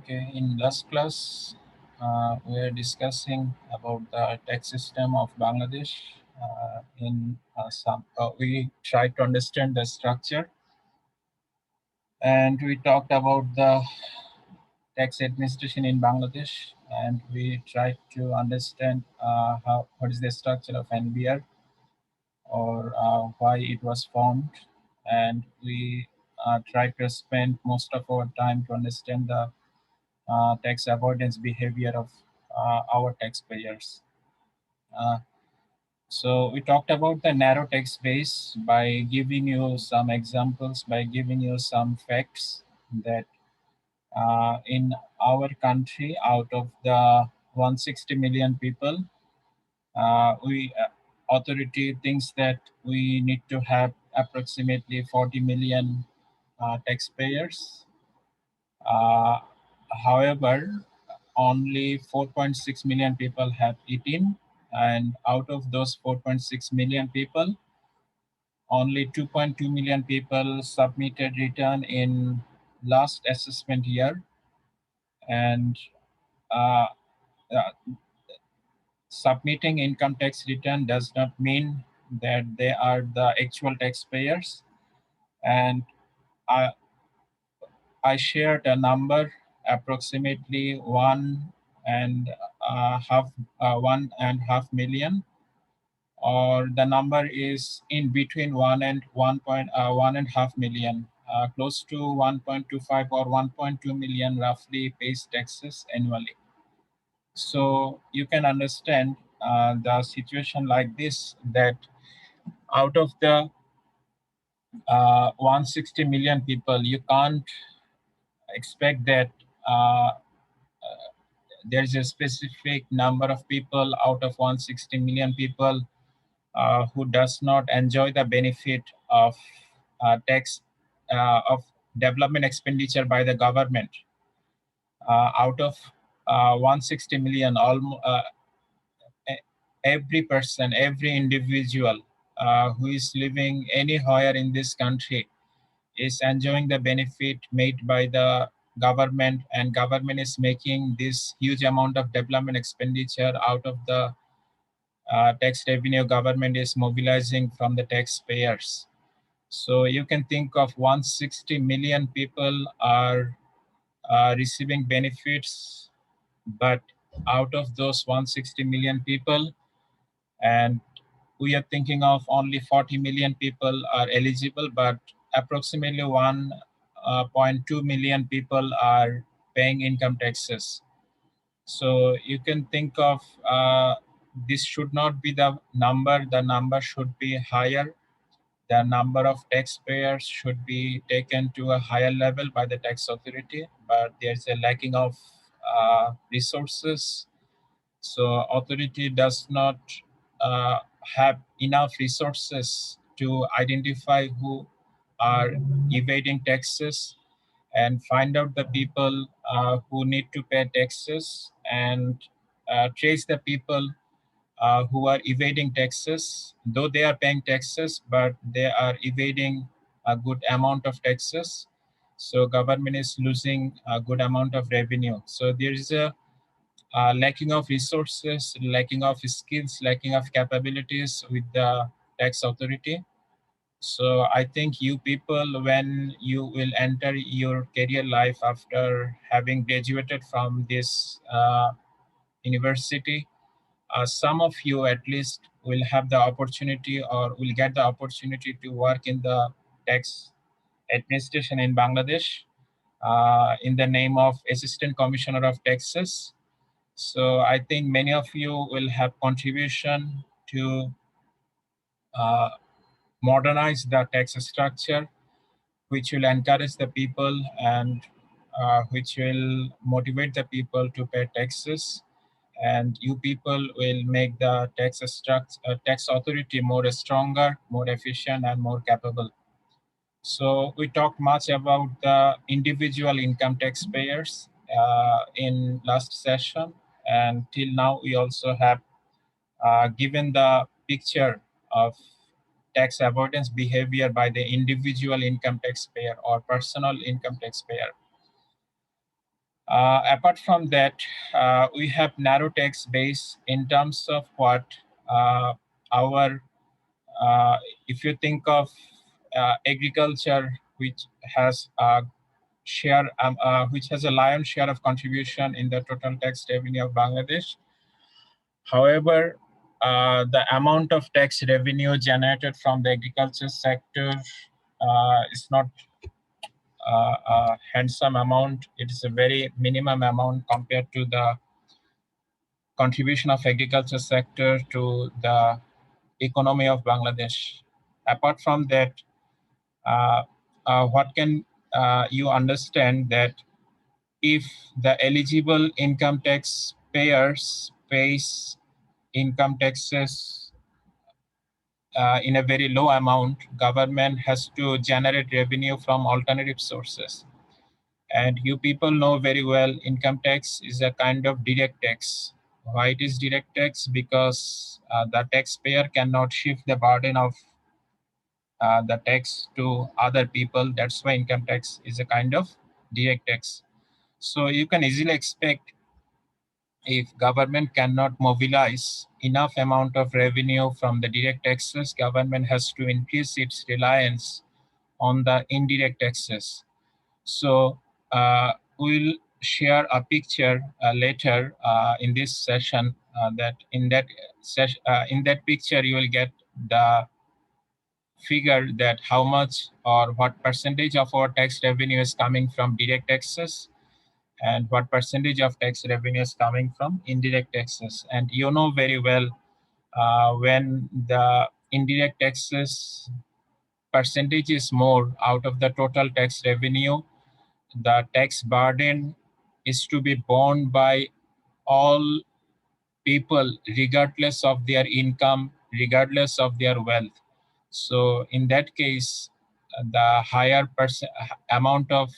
Okay, in last class, we are discussing about the tax system of Bangladesh. We tried to understand the structure, and we talked about the tax administration in Bangladesh, and we tried to understand what is the structure of NBR or why it was formed, and we tried to spend most of our time to understand the tax avoidance behavior of our taxpayers. Uh, so we talked about the narrow tax base by giving you some examples, by giving you some facts that in our country, out of the 160 million people, we authority thinks that we need to have approximately 40 million taxpayers. Uh, However, only 4.6 million people have eaten, and out of those 4.6 million people, only 2.2 million people submitted return in last assessment year, and uh, uh, submitting income tax return does not mean that they are the actual taxpayers. And I, I shared a number approximately and half 1.5 million, or the number is in between 1.5 million, close to 1.25 or 1.2 million roughly pays taxes annually. So you can understand the situation like this, that out of the 160 million people, you can't expect that there's a specific number of people out of 160 million people who does not enjoy the benefit of tax of development expenditure by the government. Out of 160 million, every person, every individual who is living anywhere in this country is enjoying the benefit made by the government, and government is making this huge amount of development expenditure out of the tax revenue government is mobilizing from the taxpayers. So you can think of 160 million people are receiving benefits, but out of those 160 million people, and we are thinking of only 40 million people are eligible, but approximately 1.2 million people are paying income taxes. So you can think of this should not be the number should be higher. The number of taxpayers should be taken to a higher level by the tax authority, but there's a lacking of resources. So authority does not uh, have enough resources to identify who are evading taxes and find out the people who need to pay taxes, and trace the people who are evading taxes, though they are paying taxes, but they are evading a good amount of taxes. So government is losing a good amount of revenue. So there is a lacking of resources, lacking of skills, lacking of capabilities with the tax authority. So I think you people, when you will enter your career life after having graduated from this university, some of you at least will have the opportunity or will get the opportunity to work in the tax administration in Bangladesh in the name of Assistant Commissioner of Taxes. So I think many of you will have contribution to uh, modernize the tax structure, which will encourage the people and which will motivate the people to pay taxes. And you people will make the tax authority more stronger, more efficient, and more capable. So we talked much about the individual income taxpayers in last session, and till now we also have given the picture of tax avoidance behavior by the individual income taxpayer or personal income taxpayer. Apart from that, we have narrow tax base in terms of what our, if you think of agriculture, which has a share, which has a lion's share of contribution in the total tax revenue of Bangladesh. However, the amount of tax revenue generated from the agriculture sector is not a handsome amount. It is a very minimum amount compared to the contribution of agriculture sector to the economy of Bangladesh. Apart from that, what can you understand that if the eligible income tax payers pays income taxes in a very low amount, government has to generate revenue from alternative sources. And you people know very well, income tax is a kind of direct tax. Why it is direct tax? Because the taxpayer cannot shift the burden of the tax to other people. That's why income tax is a kind of direct tax. So you can easily expect, if government cannot mobilize enough amount of revenue from the direct taxes, government has to increase its reliance on the indirect taxes. So we'll share a picture later in this session. In that picture, you will get the figure that how much or what percentage of our tax revenue is coming from direct taxes and what percentage of tax revenue is coming from indirect taxes. And you know very well, when the indirect taxes percentage is more out of the total tax revenue, the tax burden is to be borne by all people, regardless of their income, regardless of their wealth. So in that case, the higher amount of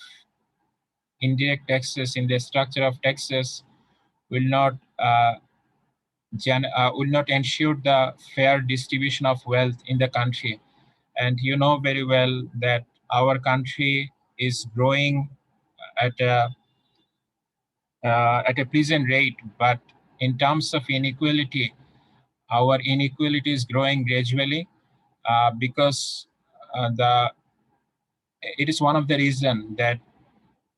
indirect taxes in the structure of taxes will not will not ensure the fair distribution of wealth in the country. And you know very well that our country is growing at a pleasant rate, but in terms of inequality, our inequality is growing gradually because the it is one of the reason that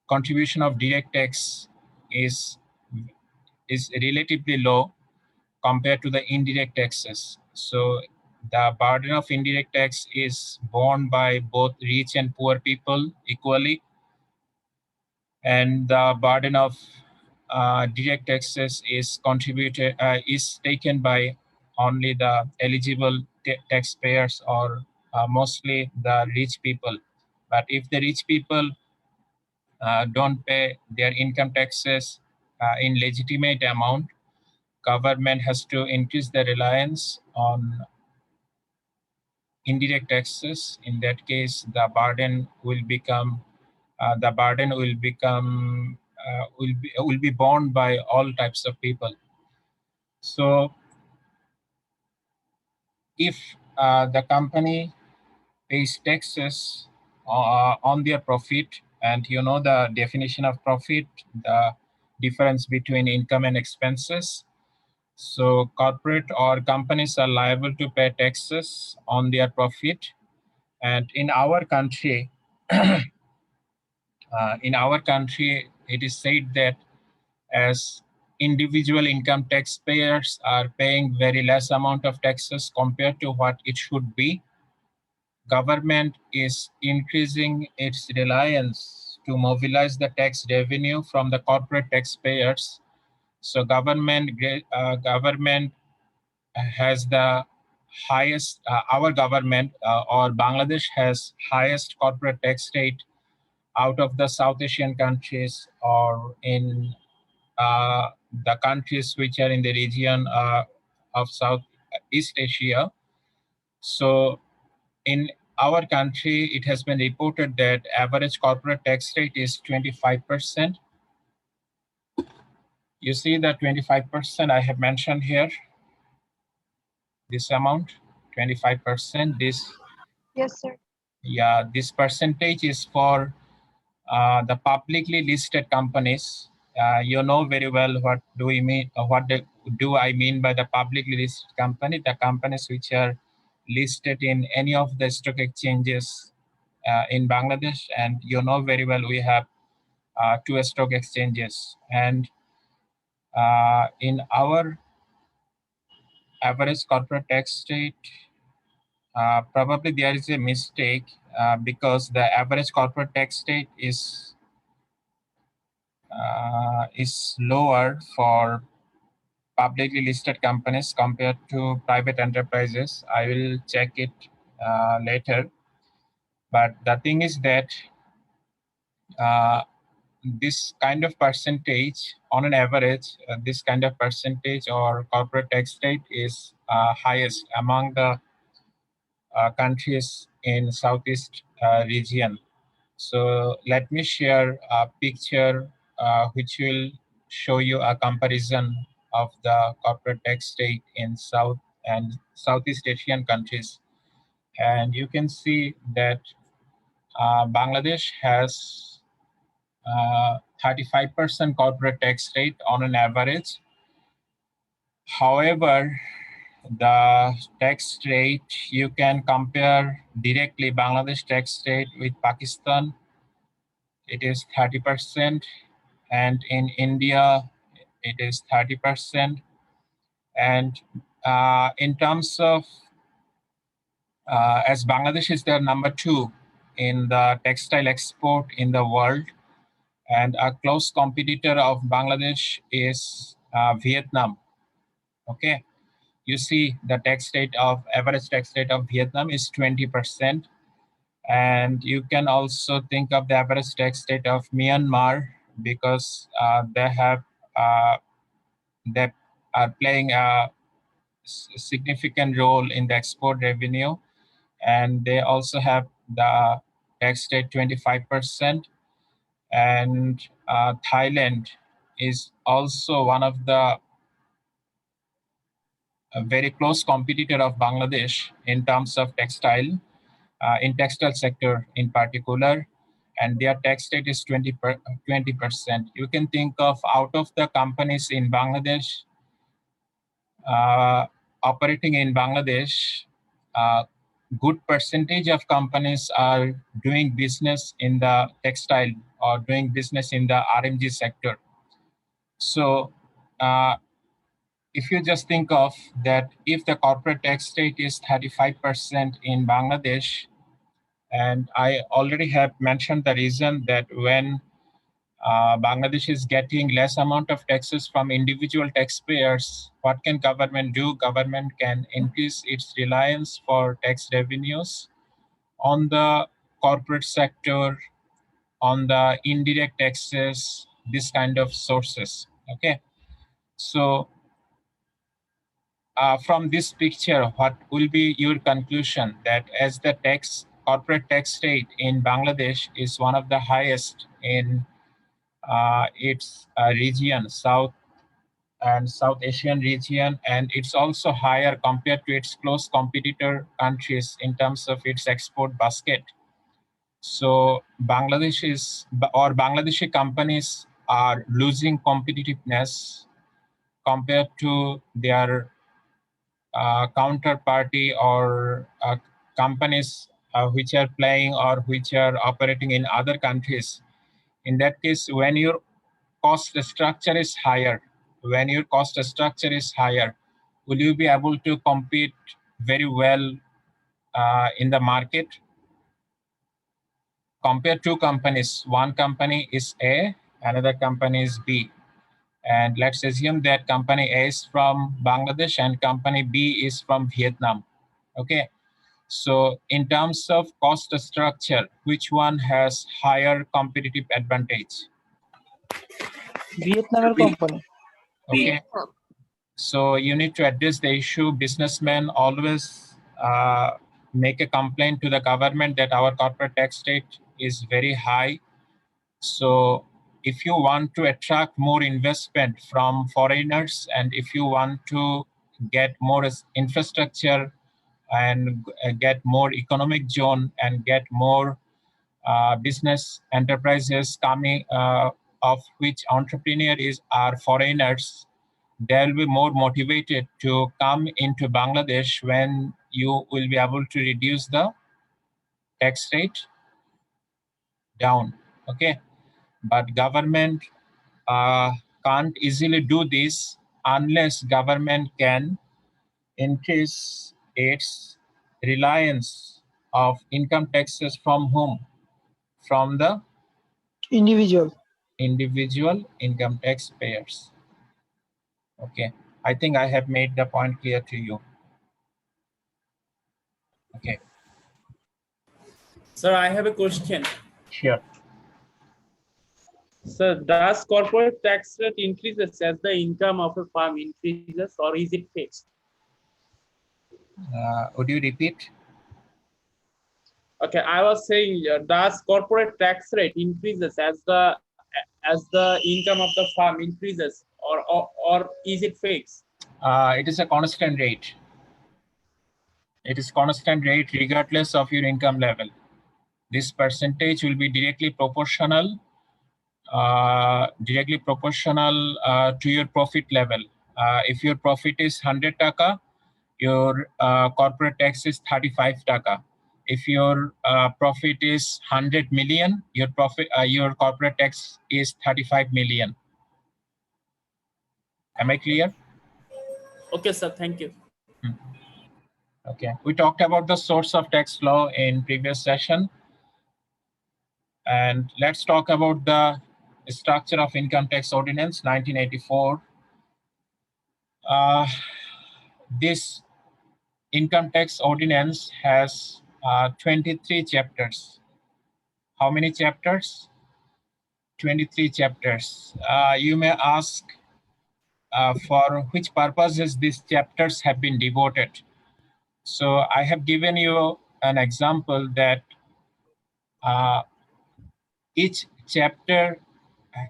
contribution of direct tax is relatively low compared to the indirect taxes. So the burden of indirect tax is borne by both rich and poor people equally, and the burden of direct taxes is taken by only the eligible taxpayers, or mostly the rich people. But if the rich people don't pay their income taxes in legitimate amount, government has to increase the reliance on indirect taxes. In that case, the burden will become will be borne by all types of people. So if the company pays taxes on their profit, and you know the definition of profit, the difference between income and expenses. So corporate or companies are liable to pay taxes on their profit. And in our country, it is said that as individual income taxpayers are paying very less amount of taxes compared to what it should be, government is increasing its reliance to mobilize the tax revenue from the corporate taxpayers. So government has the highest, our government or Bangladesh has highest corporate tax rate out of the South Asian countries, or in the countries which are in the region of Southeast Asia. So in our country, it has been reported that average corporate tax rate is 25%. You see that 25% I have mentioned here, this amount, 25%. Yes, sir. This percentage is for the publicly listed companies. You know very well what do we mean. Do I mean by the publicly listed company? The companies which are listed in any of the stock exchanges in Bangladesh, and you know very well we have two stock exchanges, and in our average corporate tax rate, probably there is a mistake because the average corporate tax rate is lower for publicly listed companies compared to private enterprises. I will check it later. But the thing is that uh, this kind of percentage, on an average, this kind of percentage or corporate tax rate is highest among the countries in Southeast region. So let me share a picture which will show you a comparison of the corporate tax rate in South and Southeast Asian countries. And you can see that Bangladesh has 35% corporate tax rate on an average. However, the tax rate, you can compare directly Bangladesh tax rate with Pakistan. It is 30%, and in India it is 30%. And in terms of as Bangladesh is the number 2 in the textile export in the world, and a close competitor of Bangladesh is Vietnam. Okay, you see the average tax rate of Vietnam is 20%. And you can also think of the average tax rate of Myanmar, because uh, they are playing a significant role in the export revenue, and they also have the tax rate 25%. And Thailand is also one of the very close competitor of Bangladesh in terms of textile, in textile sector in particular, and their tax rate is 20%. You can think of, out of the companies in Bangladesh, uh, operating in Bangladesh, uh, good percentage of companies are doing business in the textile or doing business in the RMG sector. So if you just think of that, if the corporate tax rate is 35% in Bangladesh, and I already have mentioned the reason that when Bangladesh is getting less amount of taxes from individual taxpayers, what can government do? Government can increase its reliance for tax revenues on the corporate sector, on the indirect taxes, this kind of sources. Okay, so from this picture, what will be your conclusion? That as the corporate tax rate in Bangladesh is one of the highest in its region, South and South Asian region, and it's also higher compared to its close competitor countries in terms of its export basket. So Bangladeshi companies are losing competitiveness compared to their counterparty or companies which are playing or which are operating in other countries. In that case, when your cost structure is higher, will you be able to compete very well in the market? Compare two companies. One company is A, another company is B. And let's assume that company A is from Bangladesh and company B is from Vietnam. Okay. So in terms of cost structure, which one has higher competitive advantage? ভিয়েতনামের company. Okay. So you need to address the issue. Businessmen always make a complaint to the government that our corporate tax rate is very high. So if you want to attract more investment from foreigners, and if you want to get more infrastructure and get more economic zone and get more business enterprises coming of which entrepreneurs are foreigners, they'll be more motivated to come into Bangladesh when you will be able to reduce the tax rate down. Okay, but government can't easily do this unless government can increase its reliance of income taxes from whom? From the Individual. individual income taxpayers. Okay, I think I have made the point clear to you. Okay, Sir, I have a question. sure. Sir, does corporate tax rate increases as the income of a firm increases, or is it fixed? Would you repeat? Okay, I was saying, does corporate tax rate increases as the income of the firm increases, or is it fixed? It is a constant rate. It is constant rate regardless of your income level. This percentage will be directly proportional to your profit level. If your profit is 100 taka, your corporate tax is 35 taka. If your profit is 100 million, your corporate tax is 35 million. Am I clear? Okay, sir, thank you. Okay, we talked about the source of tax law in previous session, and let's talk about the structure of income tax ordinance 1984. This income tax ordinance has 23 chapters. How many chapters? 23 chapters. You may ask for which purposes these chapters have been devoted. So I have given you an example that each chapter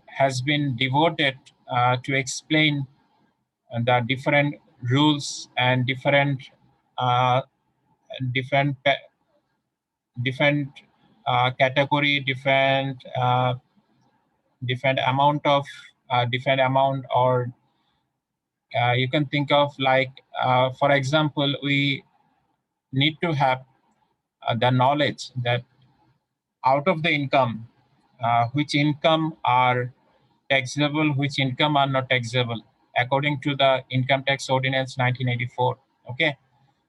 has been devoted to explain the different rules and uh, different different category, different amount of different amount, or you can think of like, for example, we need to have the knowledge that out of the income, which income are taxable, which income are not taxable, according to the Income Tax Ordinance 1984. Okay,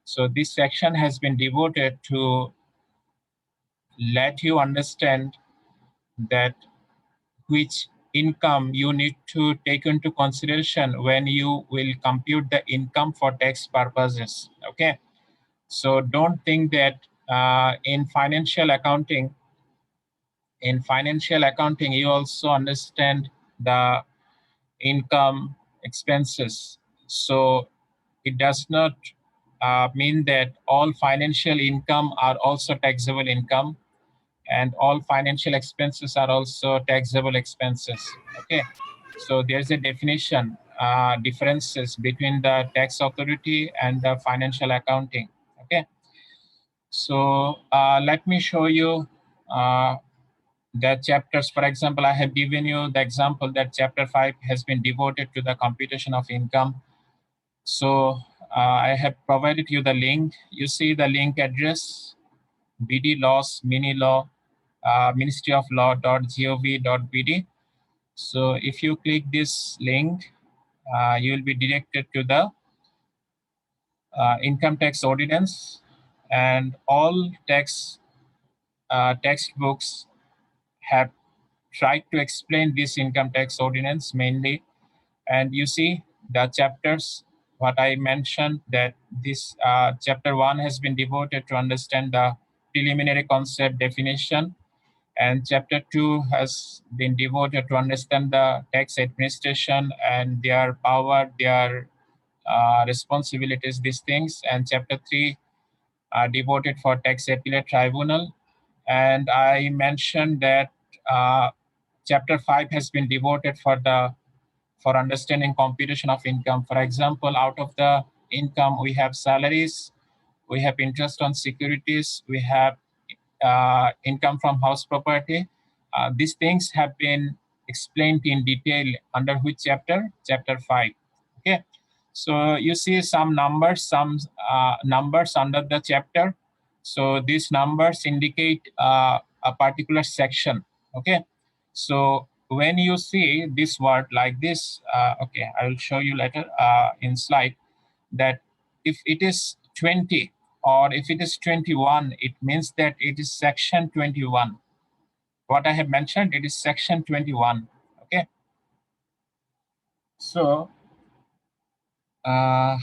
so this section has been devoted to let you understand that which income you need to take into consideration when you will compute the income for tax purposes. Okay, so don't think that in financial accounting you also understand the income expenses. So it does not mean that all financial income are also taxable income, and all financial expenses are also taxable expenses. Okay, so there's a definition differences between the tax authority and the financial accounting. Okay, so let me show you the chapters. For example, I have given you the example that chapter 5 has been devoted to the computation of income. So I have provided you the link. You see the link address, BD laws mini law ministry of law.gov.bd. So if you click this link, you will be directed to the income tax ordinance, and all textbooks have tried to explain this income tax ordinance mainly. And you see the chapters, what I mentioned, that this chapter 1 has been devoted to understand the preliminary concept definition, and chapter 2 has been devoted to understand the tax administration and their power, their responsibilities, these things. And chapter 3 are devoted for tax appellate tribunal. And I mentioned that chapter 5 has been devoted for understanding computation of income. For example, out of the income, we have salaries, we have interest on securities, we have income from house property. These things have been explained in detail under which chapter? Chapter 5. Okay. So you see some numbers under the chapter. So these numbers indicate a particular section. Okay. So when you see this word like this, okay, I will show you later in slide, that if it is 20 or if it is 21, it means that it is section 21. What I have mentioned, it is section 21. Okay. So uh,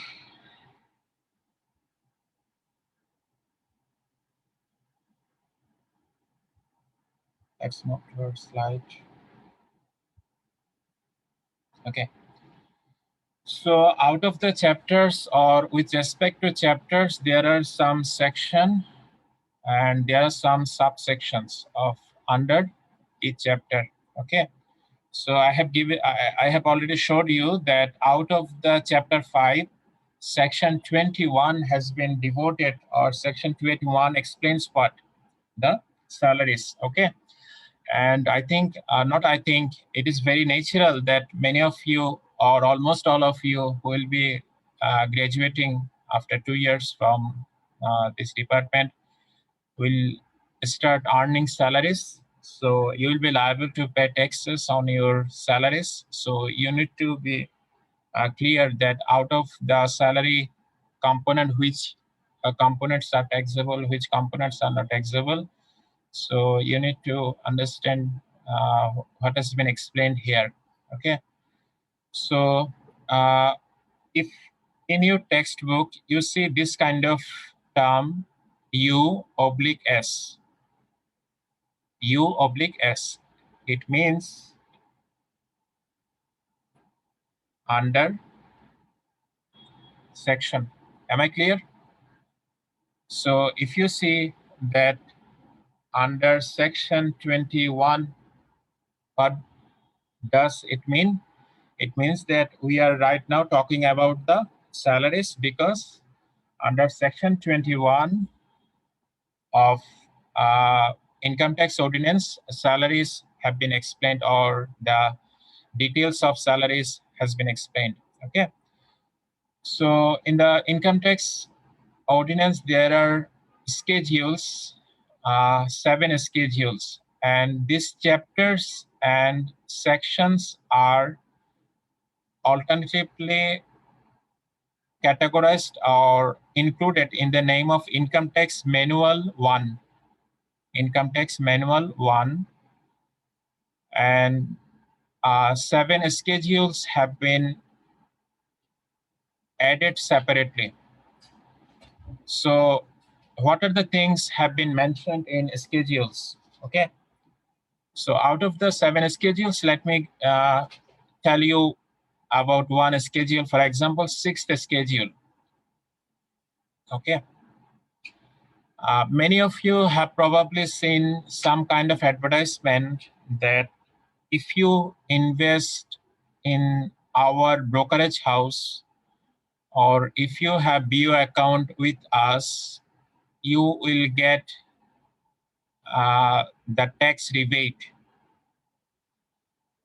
let's move to our slide. Okay. So out of the chapters, or with respect to chapters, there are some section and there are some subsections of under each chapter. Okay. So I have already showed you that out of the chapter 5, section 21 has been devoted, or section 21 explains what? The salaries. Okay. And I think, not I think, it is very natural that many of you, or almost all of you, who will be graduating after 2 years from this department, will start earning salaries. So you will be liable to pay taxes on your salaries. So you need to be clear that out of the salary component, which components are taxable, which components are not taxable. So you need to understand what has been explained here. Okay. So if in your textbook you see this kind of term, U/S, U/S, it means under section. Am I clear? So if you see that under section 21, what does it mean? It means that we are right now talking about the salaries, because under section 21 of income tax ordinance, salaries have been explained, or the details of salaries has been explained. Okay. So in the income tax ordinance, there are schedules, 7 schedules, and these chapters and sections are alternatively categorized or included in the name of Income Tax Manual 1. Income Tax Manual 1, and 7 schedules have been added separately. So what are the things have been mentioned in schedules? Okay. So out of the 7 schedules, let me tell you about one schedule. For example, 6th schedule. Okay. Many of you have probably seen some kind of advertisement that if you invest in our brokerage house, or if you have BO account with us, you will get the tax rebate.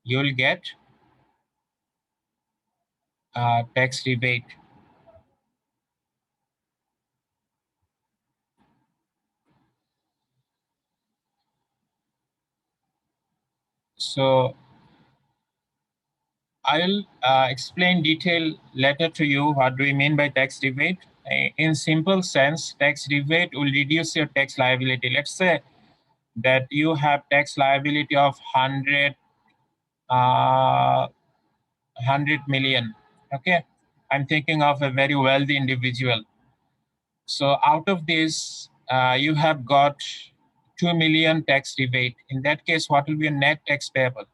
You will get tax rebate. So I'll explain detail later to you what do we mean by tax rebate. In simple sense, tax rebate will reduce your tax liability. Let's say that you have tax liability of 100 million. Okay, I'm thinking of a very wealthy individual. So out of this, you have got 2 million tax rebate. In that case, what will be your net tax payable?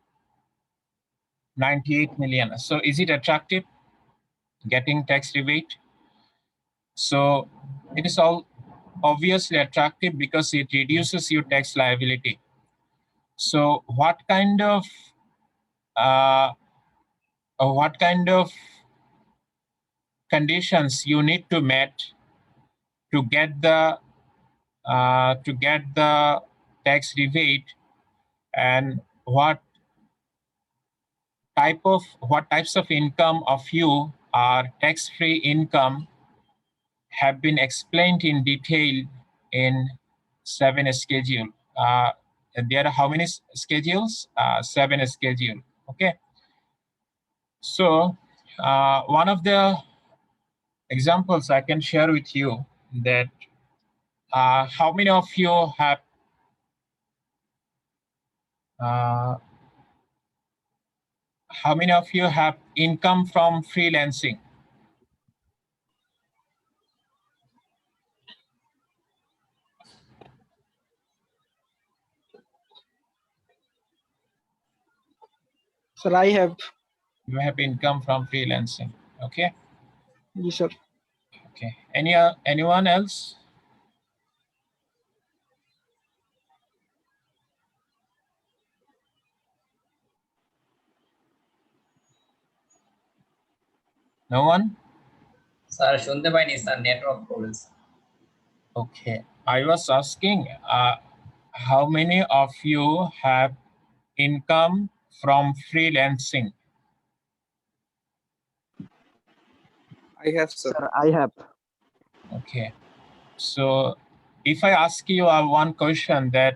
98 million. So is it attractive getting tax rebate? So it is all obviously attractive because it reduces your tax liability. So uh, what kind of conditions you need to meet to get the tax rebate, and what what types of income of you are tax-free income have been explained in detail in 7 schedule. There are how many schedules? 7 schedule. Okay. So one of the examples I can share with you that how many of you have income from freelancing? Sir, I have. You have income from freelancing. Okay. Yes, sir. Okay. Anyone else? No one? Sir শুনতে পাইনি sir, network problem. Okay, I was asking how many of you have income from freelancing? I have, sir. Sir, I have. Okay, so if I ask you one question that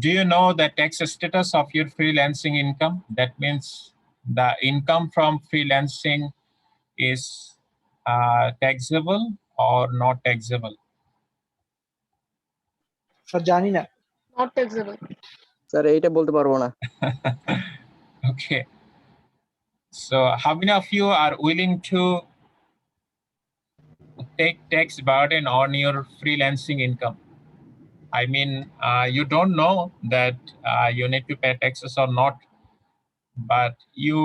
do you know the tax status of your freelancing income? That means the income from freelancing is taxable or not taxable? Sir, জানি না। Not taxable. Sir এইটা বলতে পারবো না। Okay, so how many of you are willing to take tax burden on your freelancing income? I mean, you don't know that you need to pay taxes or not, but you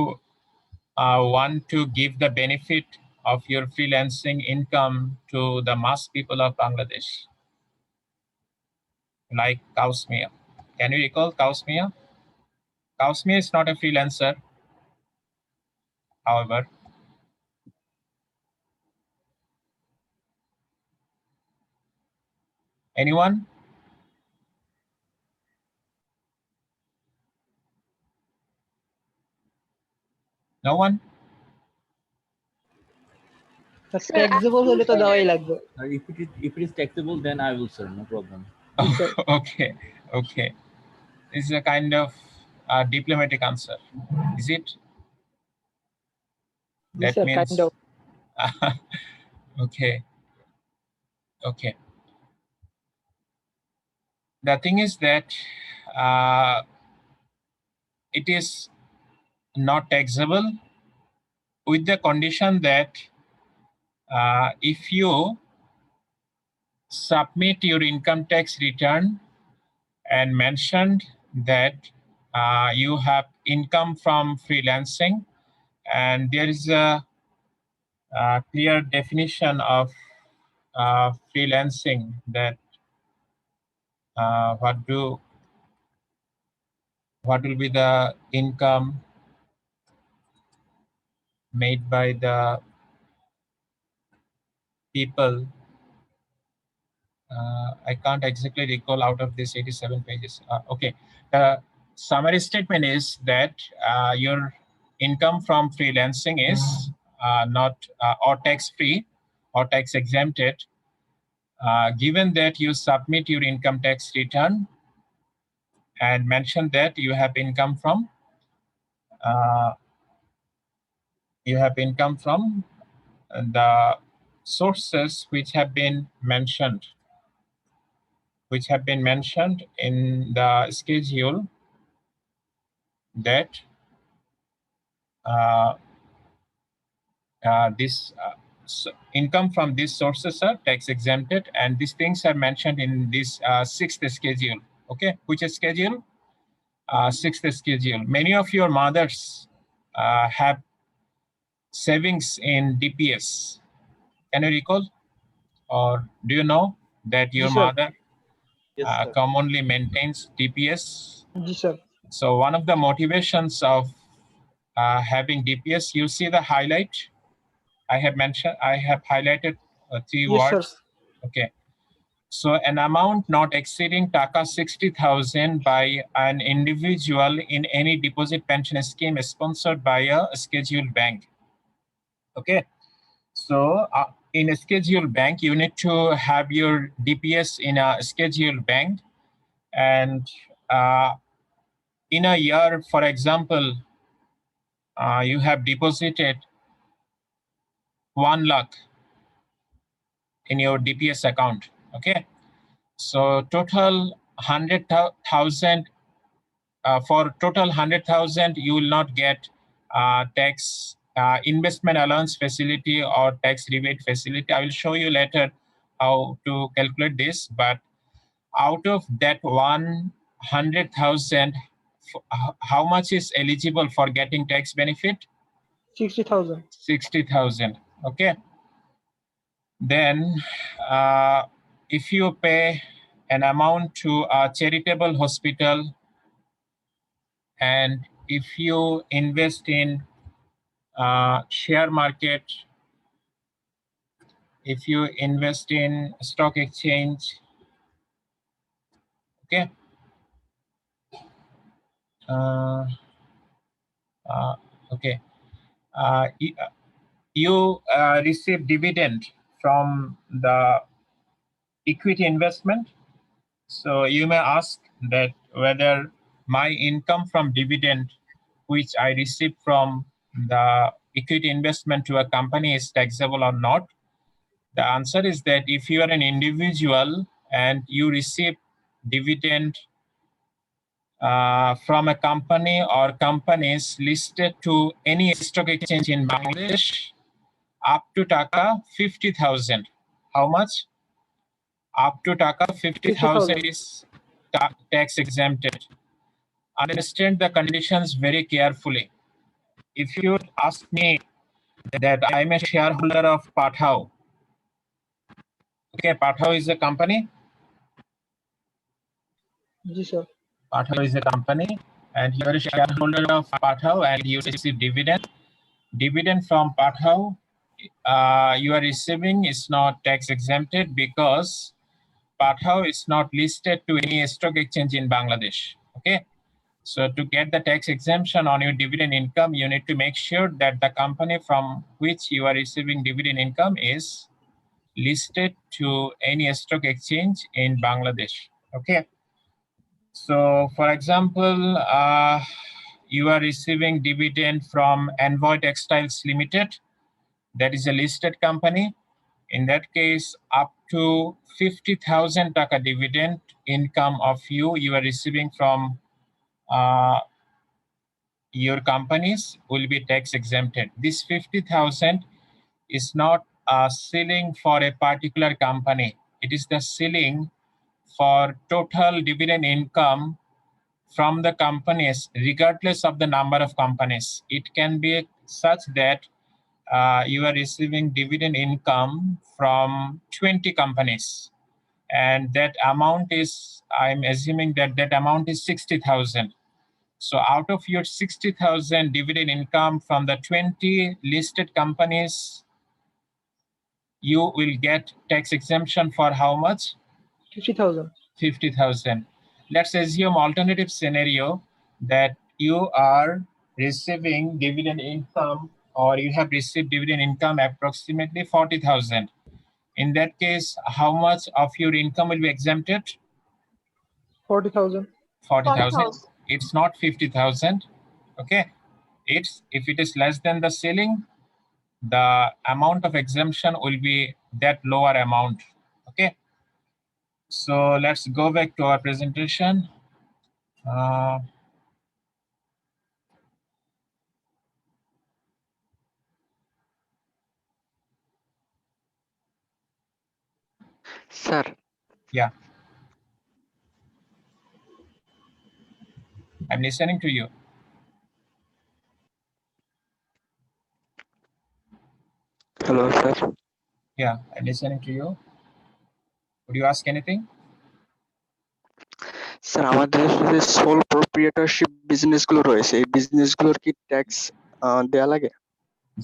want to give the benefit of your freelancing income to the mass people of Bangladesh, like Kausmia. Can you recall Kausmia? Kausmia is not a freelancer, however. Anyone? No one? Sir, Sir, taxable হলে তো দেওয়াই লাগবে। If it is taxable, then I will, sir. No problem. Yes, sir. Okay, okay. This is a kind of diplomatic answer, is it? Yes, That sir, means kind of. okay, okay. The thing is that it is not taxable with the condition that if you submit your income tax return and mentioned that you have income from freelancing, and there is a clear definition of freelancing that what will be the income made by the people. I can't exactly recall out of this 87 pages. Okay, the summary statement is that your income from freelancing is not or tax-free or tax-exempted, given that you submit your income tax return and mention that you have income from the sources which have been mentioned in the schedule that this income from these sources are tax exempted, and these things are mentioned in this 6th schedule. Okay, which is schedule? 6th schedule. Many of your mothers have savings in DPS. Can you recall, or do you know that your Yes, sir. mother Yes, sir. commonly maintains DPS? Yes, sir. So one of the motivations of having DPS, you see the highlight I have mentioned. I have highlighted 3 Yes, sir. words. Okay. So an amount not exceeding taka 60,000 by an individual in any deposit pension scheme sponsored by a scheduled bank. Okay, so in a scheduled bank, you need to have your DPS in a scheduled bank, and in a year, for example, you have deposited 1 lakh in your DPS account. Okay, so total 100,000. For total 100,000, you will not get tax investment allowance facility or tax rebate facility. I will show you later how to calculate this. But out of that 100,000, how much is eligible for getting tax benefit? 60,000. 60,000. Okay. Then, if you pay an amount to a charitable hospital, and if you invest in share market, if you invest in stock exchange, okay, uh, okay, you receive dividend from the equity investment. So you may ask that whether my income from dividend, which I receive from the equity investment to a company, is taxable or not. The answer is that if you are an individual and you receive dividend from a company or companies listed to any stock exchange in Bangladesh, up to taka 50,000. How much? Up to taka 50,000 is tax exempted. Understand the conditions very carefully. If you ask me that I'm a shareholder of Pathao, okay, Pathao is a company. Ji sir. Pathao is a company, and you are a shareholder of Pathao, and you receive dividend. Dividend from Pathao you are receiving is not tax exempted because Pathao is not listed to any stock exchange in Bangladesh. Okay, so to get the tax exemption on your dividend income, you need to make sure that the company from which you are receiving dividend income is listed to any stock exchange in Bangladesh. Okay. So, for example, you are receiving dividend from Envoy Textiles Limited, that is a listed company. In that case, up to 50,000 taka dividend income of you are receiving from your companies will be tax exempted. This 50,000 is not a ceiling for a particular company. It is the ceiling for total dividend income from the companies, regardless of the number of companies. It can be such that you are receiving dividend income from 20 companies. And that amount is, I'm assuming that that amount is 60,000. So out of your 60,000 dividend income from the 20 listed companies, you will get tax exemption for how much? 50,000. 50,000. Let's assume alternative scenario that you are receiving dividend income, or you have received dividend income approximately 40,000. In that case, how much of your income will be exempted? 40,000. 40,000. It's not 50,000. Okay. It's, if it is less than the ceiling, the amount of exemption will be that lower amount. Okay. So let's go back to our presentation. Sir, Yeah, I'm listening to you. hello, sir. Yeah, I'm listening to you. Would you ask anything? Sir আমাদের যে soul প্রপ্রিয়েটরশিপ business গুলো রয়েছে এই business গুলোর কি tax দেয়া লাগে?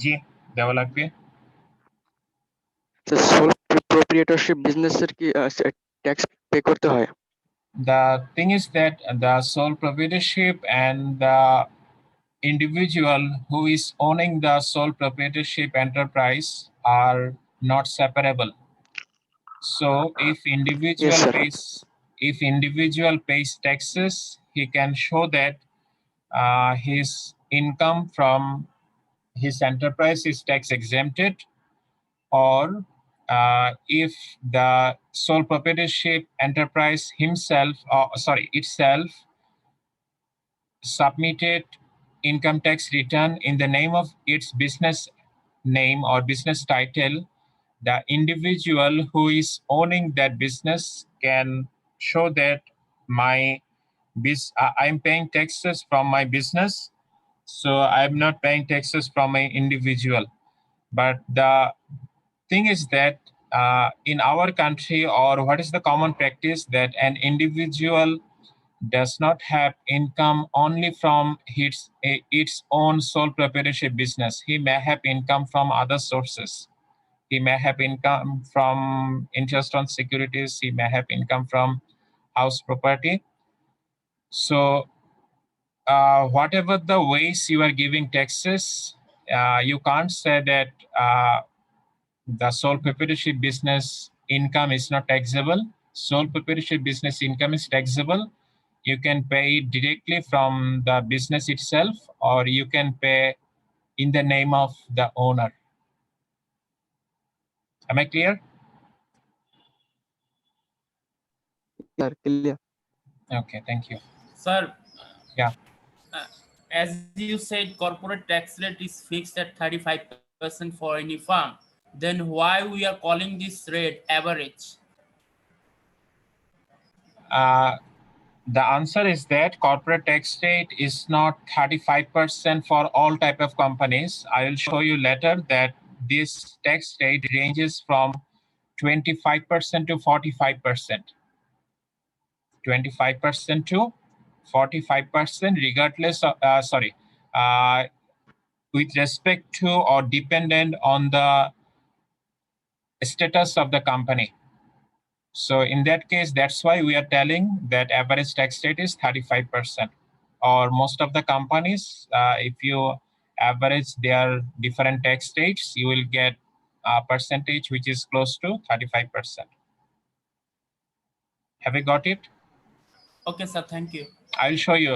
জি, দেওয়া লাগবে। সোল প্রপ্রিয়েটরশিপ বিজনেসের কি ট্যাক্স পে করতে হয়? The thing is that the sole proprietorship and the individual who is owning the sole proprietorship enterprise are not separable. So Yes, sir. if individual pays taxes, he can show that his income from his enterprise is tax exempted, or if the sole proprietorship enterprise itself submitted income tax return in the name of its business name or business title, the individual who is owning that business can show that I'm paying taxes from my business, so I'm not paying taxes from my individual. But the thing is that in our country, or what is the common practice, that an individual does not have income only from its own sole proprietorship business. He may have income from other sources. He may have income from interest on securities. He may have income from house property. So whatever the ways you are giving taxes, you can't say that the sole proprietorship business income is not taxable. Sole proprietorship business income is taxable. You can pay it directly from the business itself, or you can pay in the name of the owner. Am I clear? Clear. Okay, thank you. Sir, Yeah. as you said, corporate tax rate is fixed at 35% for any firm. Then why we are calling this rate average? The answer is that corporate tax rate is not 35% for all type of companies. I will show you later that this tax rate ranges from 25% to 45%. 25% to 45%, regardless of, with respect to or dependent on the status of the company. So in that case, that's why we are telling that average tax rate is 35%. Or most of the companies, if you average their different tax rates, you will get a percentage which is close to 35%. Have you got it? Okay, sir, thank you. I'll show you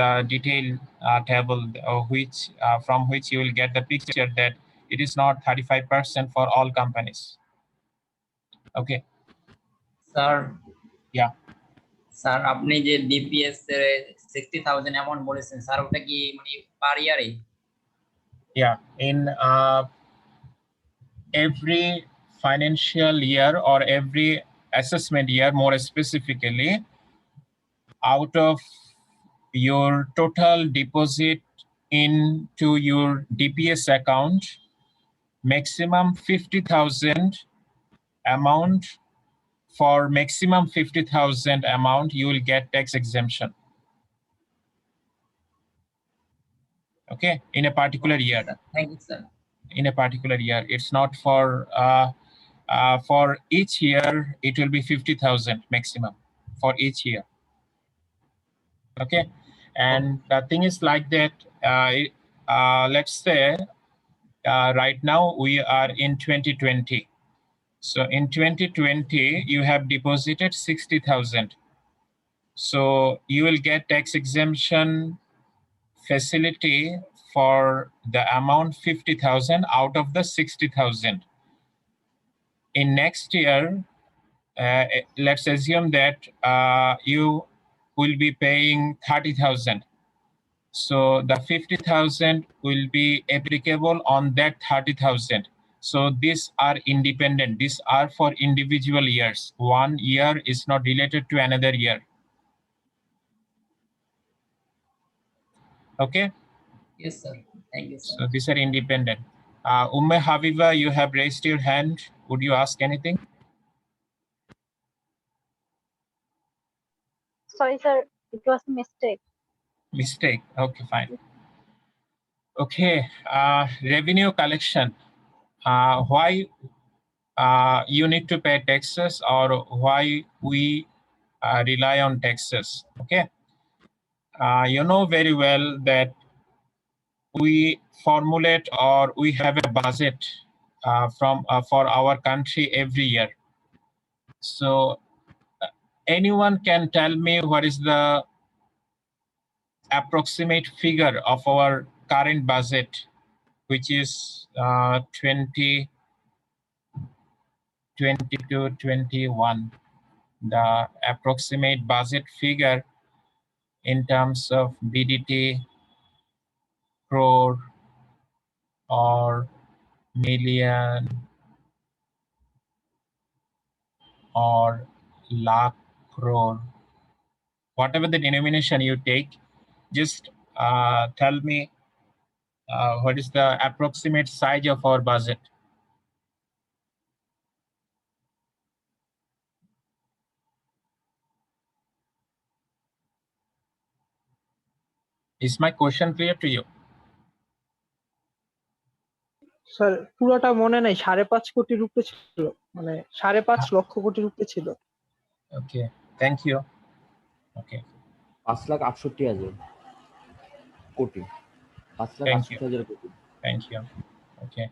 the detailed table from which you will get the picture that it is not 35% for all companies. Okay. Sir Yeah. Sir আপনি যে DPS 60,000 amount বলেছেন sir, ওটা কি মানে পার ইয়ারে? Yeah. In every financial year or every assessment year, more specifically, out of your total deposit into your DPS account, maximum 50,000 amount, for maximum 50,000 amount, you will get tax exemption. Okay, in a particular year. Thank you sir. In a particular year, it's not for each year. It will be 50,000 maximum for each year. Okay, and the thing is like that. Let's say right now we are in 2020. So in 2020, you have deposited 60,000. So you will get tax exemption facility for the amount 50,000 out of the 60,000. In next year, let's assume that you will be paying 30,000. So the 50,000 will be applicable on that 30,000. So these are independent. These are for individual years. One year is not related to another year. Okay. Yes, sir. Thank you, sir. So these are independent. Umme Habiba, you have raised your hand. Would you ask anything? Sorry, sir. It was a mistake. Mistake. Okay, fine. Okay. Revenue collection. Why you need to pay taxes or why we rely on taxes. Okay, you know very well that we formulate or we have a budget for our country every year. So anyone can tell me what is the approximate figure of our current budget, which is 2022-21, the approximate budget figure in terms of BDT, crore, or million, or lakh crore, whatever the denomination you take, just tell me what is the approximate size of our budget. Is my question clear to you? Sir পুরোটা মনে নাই, 5.5 কোটির উপরে ছিল, মানে 5.5 লক্ষ কোটির উপরে ছিল। Okay, thank you. Okay, 5,68,000 কোটি। 5,68,000 কোটি। thank you. Okay,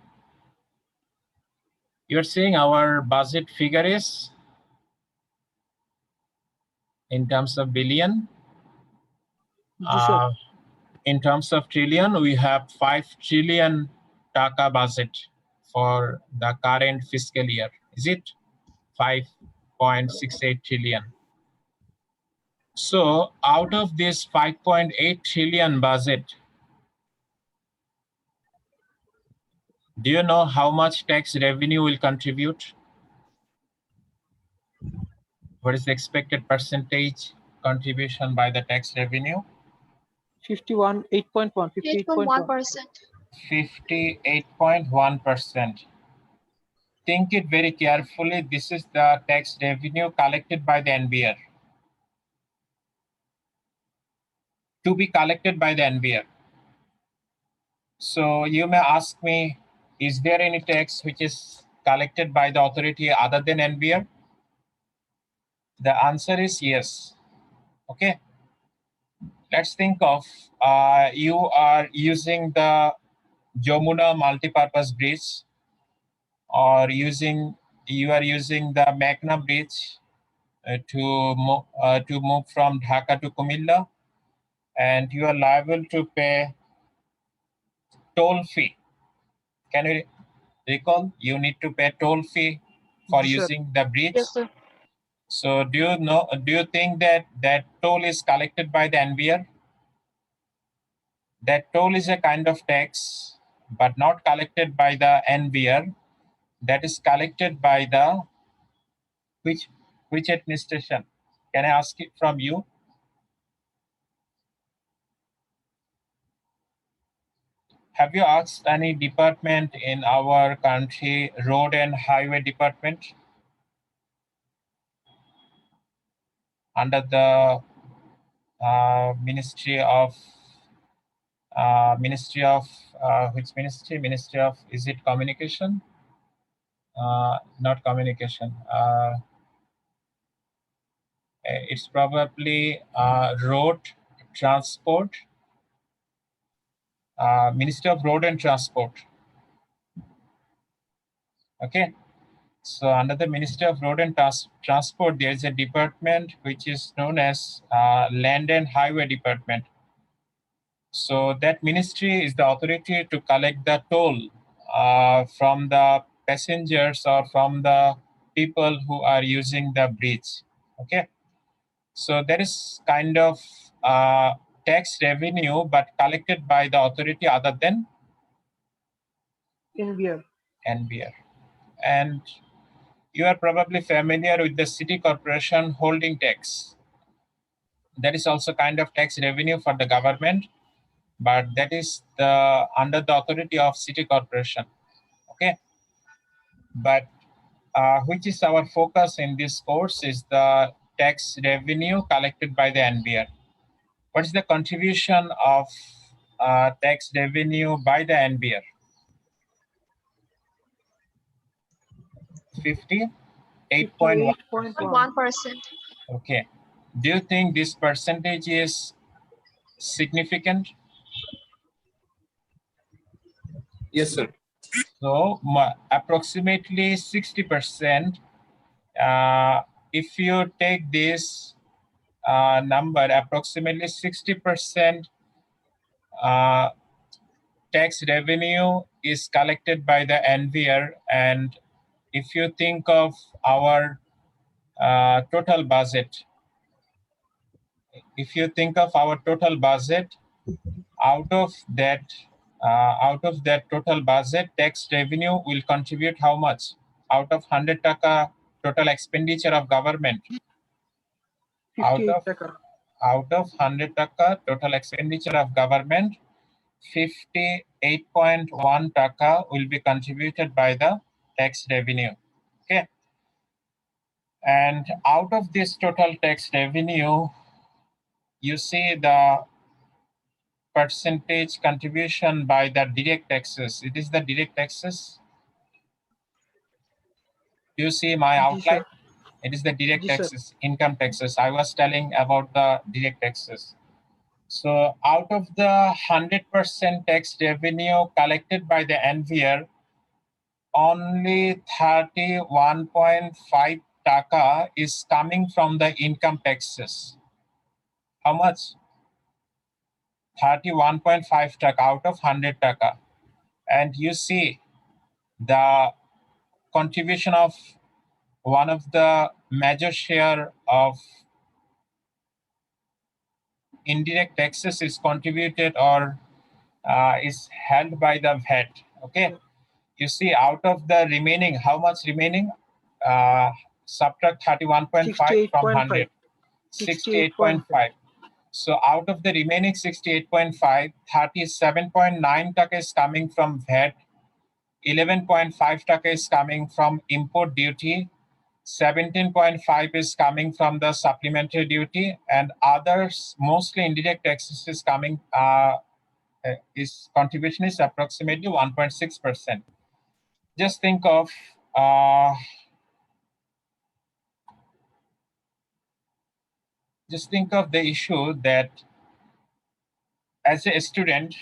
you're saying our budget figure is in terms of billion. G sir. In terms of trillion, we have 5 trillion taka budget for the current fiscal year. Is it 5.68 trillion? So out of this 5.8 trillion budget, do you know how much tax revenue will contribute? What is the expected percentage contribution by the tax revenue? 8.1, 58.1%. 58.1%. Think it very carefully. This is the tax revenue collected by the NBR. To be collected by the NBR. So you may ask me, is there any tax which is collected by the authority other than NBR? The answer is yes. Okay. Let's think of you are using the Jamuna multipurpose bridge, or you are using the Magna bridge to move from Dhaka to Kumilla, and you are liable to pay toll fee. Can you recall? You need to pay toll fee for Yes, sir. using the bridge. Yes, sir. So do you think that that toll is collected by the NBR? That toll is a kind of tax, but not collected by the NBR. That is collected by the which administration? Can I ask it from you? Have you asked any department in our country, road and highway department, under the Ministry of which ministry? Ministry of, is it communication? Not communication. It's probably road transport. Ministry of Road and Transport. Okay. So under the Ministry of Road and Transport, there is a department which is known as Land and Highway Department. So that ministry is the authority to collect the toll from the passengers or from the people who are using the bridge. Okay. So there is kind of tax revenue, but collected by the authority other than NBR. And you are probably familiar with the city corporation holding tax. That is also kind of tax revenue for the government, but that is under the authority of city corporation. Okay. But which is our focus in this course is the tax revenue collected by the NBR. What is the contribution of tax revenue by the NBR? 58.1%. 58.1. 1%. Okay. Do you think this percentage is significant? Yes, sir. So approximately 60%. If you take this number, approximately 60% tax revenue is collected by the NVR. And if you think of our total budget, out of that total budget, tax revenue will contribute how much? Out of 100 taka total expenditure of government, out 58 of টাকা 100 taka total expenditure of government, 58.1 taka will be contributed by the tax revenue. Okay. And out of this total tax revenue, you see the percentage contribution by the direct taxes. It is the direct taxes. Do you see my G outline? Sir It is the direct G sir taxes, income taxes. I was telling about the direct taxes. So out of the 100% tax revenue collected by the NVR, only 31.5 taka is coming from the income taxes. How much? 31.5 taka out of 100 taka. And you see the contribution of one of the major share of indirect taxes is contributed or is held by the VAT. Okay. You see, out of the remaining, how much remaining? Subtract 31.5 from 100. 68.5. So out of the remaining 68.5, 37.9 taka is coming from VAT, 11.5 taka is coming from import duty, 17.5 is coming from the supplementary duty, and others, mostly indirect taxes, is coming. His contribution is approximately 1.6%. Just think of the issue that as a student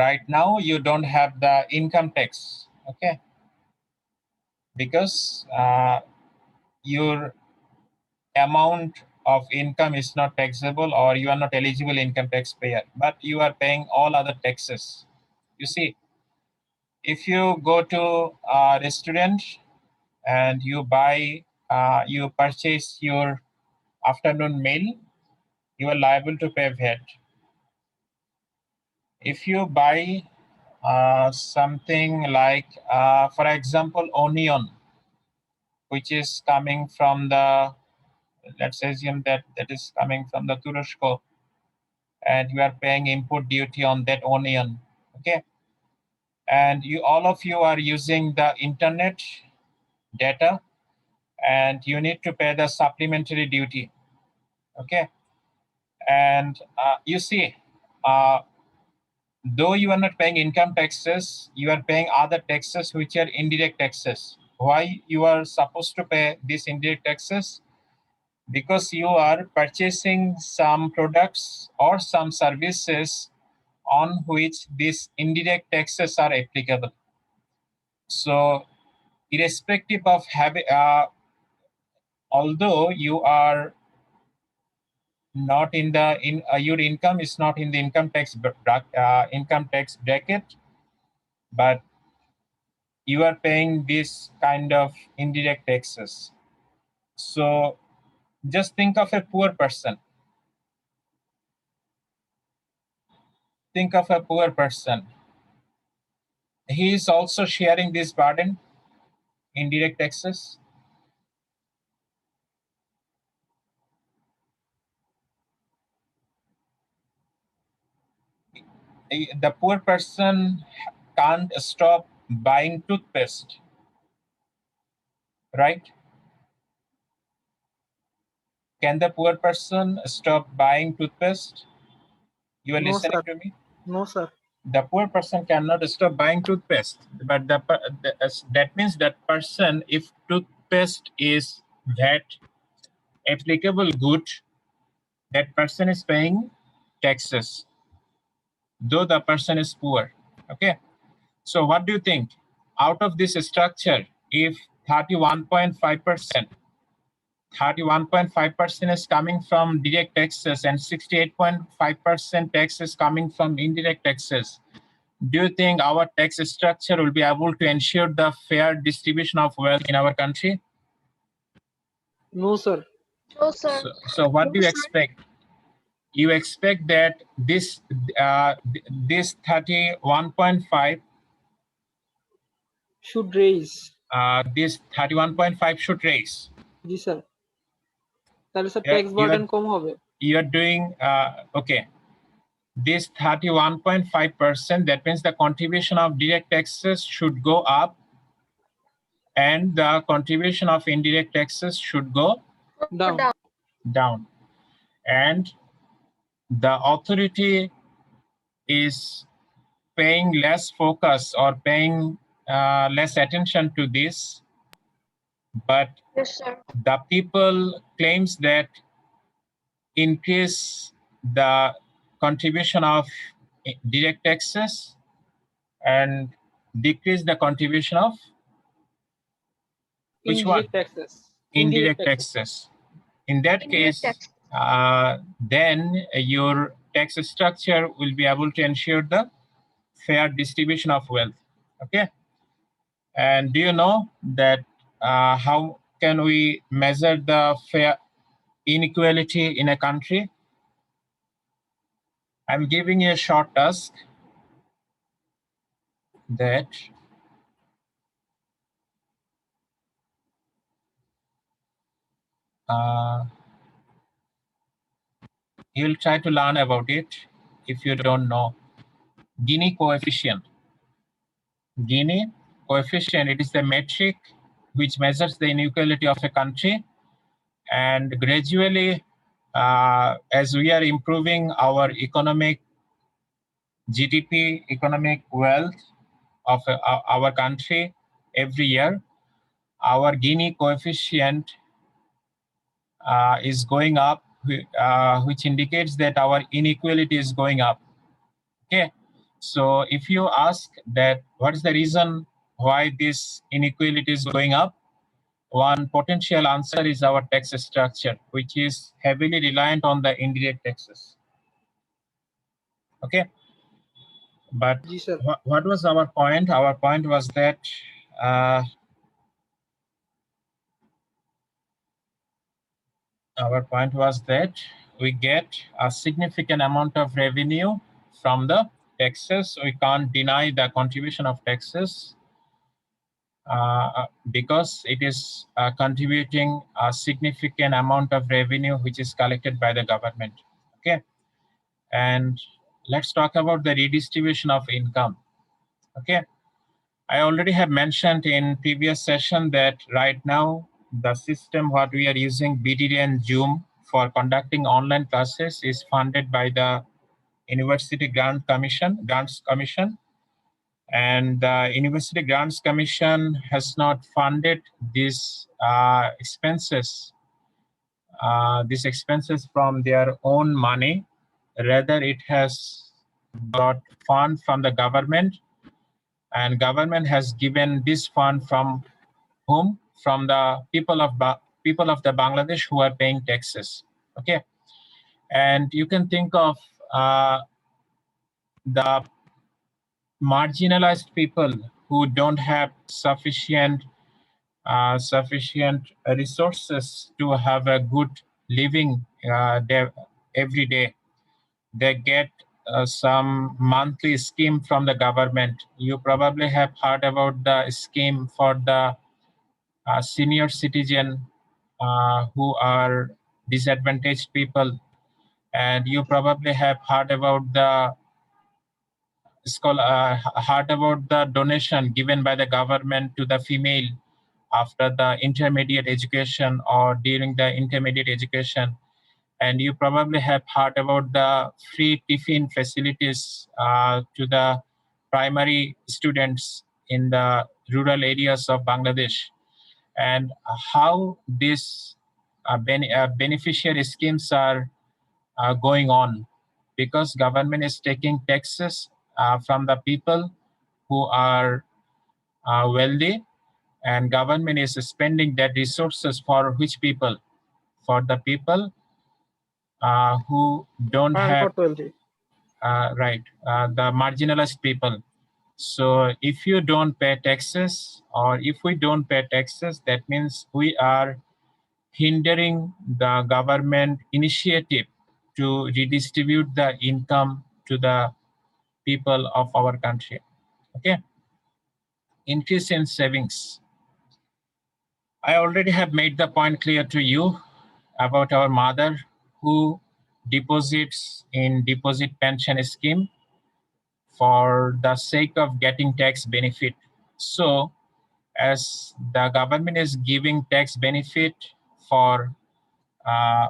right now you don't have the income tax, okay, because your amount of income is not taxable, or you are not eligible income tax payer, but you are paying all other taxes. You see, if you go to a restaurant and you purchase your afternoon meal, you are liable to pay VAT. If you buy something like, for example, onion, which is coming from the, let's assume that is coming from the Turushko, and you are paying import duty on that onion, okay? And all of you are using the internet data, and you need to pay the supplementary duty, okay? And you see, though you are not paying income taxes, you are paying other taxes which are indirect taxes. Why you are supposed to pay these indirect taxes? Because you are purchasing some products or some services on which these indirect taxes are applicable. So irrespective of having, although you are not in the your income is not in the income tax bracket, but you are paying this kind of indirect taxes. So just think of a poor person. Think of a poor person. He is also sharing this burden, indirect taxes. The poor person can't stop buying toothpaste, right? Can the poor person stop buying toothpaste? You are no listening sir to me? No sir the poor person cannot stop buying toothpaste, but that means that person, if toothpaste is VAT applicable good, that person is paying taxes, though the person is poor. Okay, so what do you think? Out of this structure, if 31.5% is coming from direct taxes and 68.5% tax is coming from indirect taxes, do you think our tax structure will be able to ensure the fair distribution of wealth in our country? No, sir. No, sir. So what do you expect? You expect that this 31.5 Should raise. this 31.5 should raise. G sir, তাহলে sir Yeah, tax burden কম হবে। You are doing okay. This 31.5%, that means the contribution of direct taxes should go up and the contribution of indirect taxes should go Down. down. And the authority is paying less focus or paying less attention to this, but Yes, sir. the people claims that increase the contribution of direct taxes and decrease the contribution of which Indirect one? taxes. Indirect taxes. In that Indirect case, tax. then your tax structure will be able to ensure the fair distribution of wealth. Okay. And do you know that how can we measure the fair inequality in a country? I'm giving you a short task that you'll try to learn about it if you don't know. Gini coefficient. Gini coefficient, it is the metric which measures the inequality of a country. And gradually, as we are improving our economic GDP, economic wealth of our country every year, our Gini coefficient is going up, which indicates that our inequality is going up. Okay, so if you ask that what is the reason why this inequality is going up, one potential answer is our tax structure, which is heavily reliant on the indirect taxes. Okay, but G sir. what was our point? Our point was that we get a significant amount of revenue from the taxes. We can't deny the contribution of taxes because it is contributing a significant amount of revenue which is collected by the government. Okay, and let's talk about the redistribution of income. Okay, I already have mentioned in previous session that right now the system what we are using, BDD and Zoom, for conducting online classes is funded by the University Grants Commission. And the University Grants Commission has not funded these expenses from their own money. Rather, it has got fund from the government, and government has given this fund from whom? From the people of the Bangladesh who are paying taxes. Okay, and you can think of the marginalized people who don't have sufficient resources to have a good living every day. They get some monthly scheme from the government. You probably have heard about the scheme for the senior citizen who are disadvantaged people, and you probably have heard about the donation given by the government to the female after the intermediate education or during the intermediate education. And you probably have heard about the free tiffin facilities to the primary students in the rural areas of Bangladesh, and how these beneficiary schemes are going on, because government is taking taxes from the people who are wealthy, and government is spending that resources for which people? For the people who don't I'm have not wealthy. the marginalized people. So if you don't pay taxes, or if we don't pay taxes, that means we are hindering the government initiative to redistribute the income to the people of our country. Okay. Increase in savings. I already have made the point clear to you about our mother who deposits in deposit pension scheme for the sake of getting tax benefit. So as the government is giving tax benefit for uh,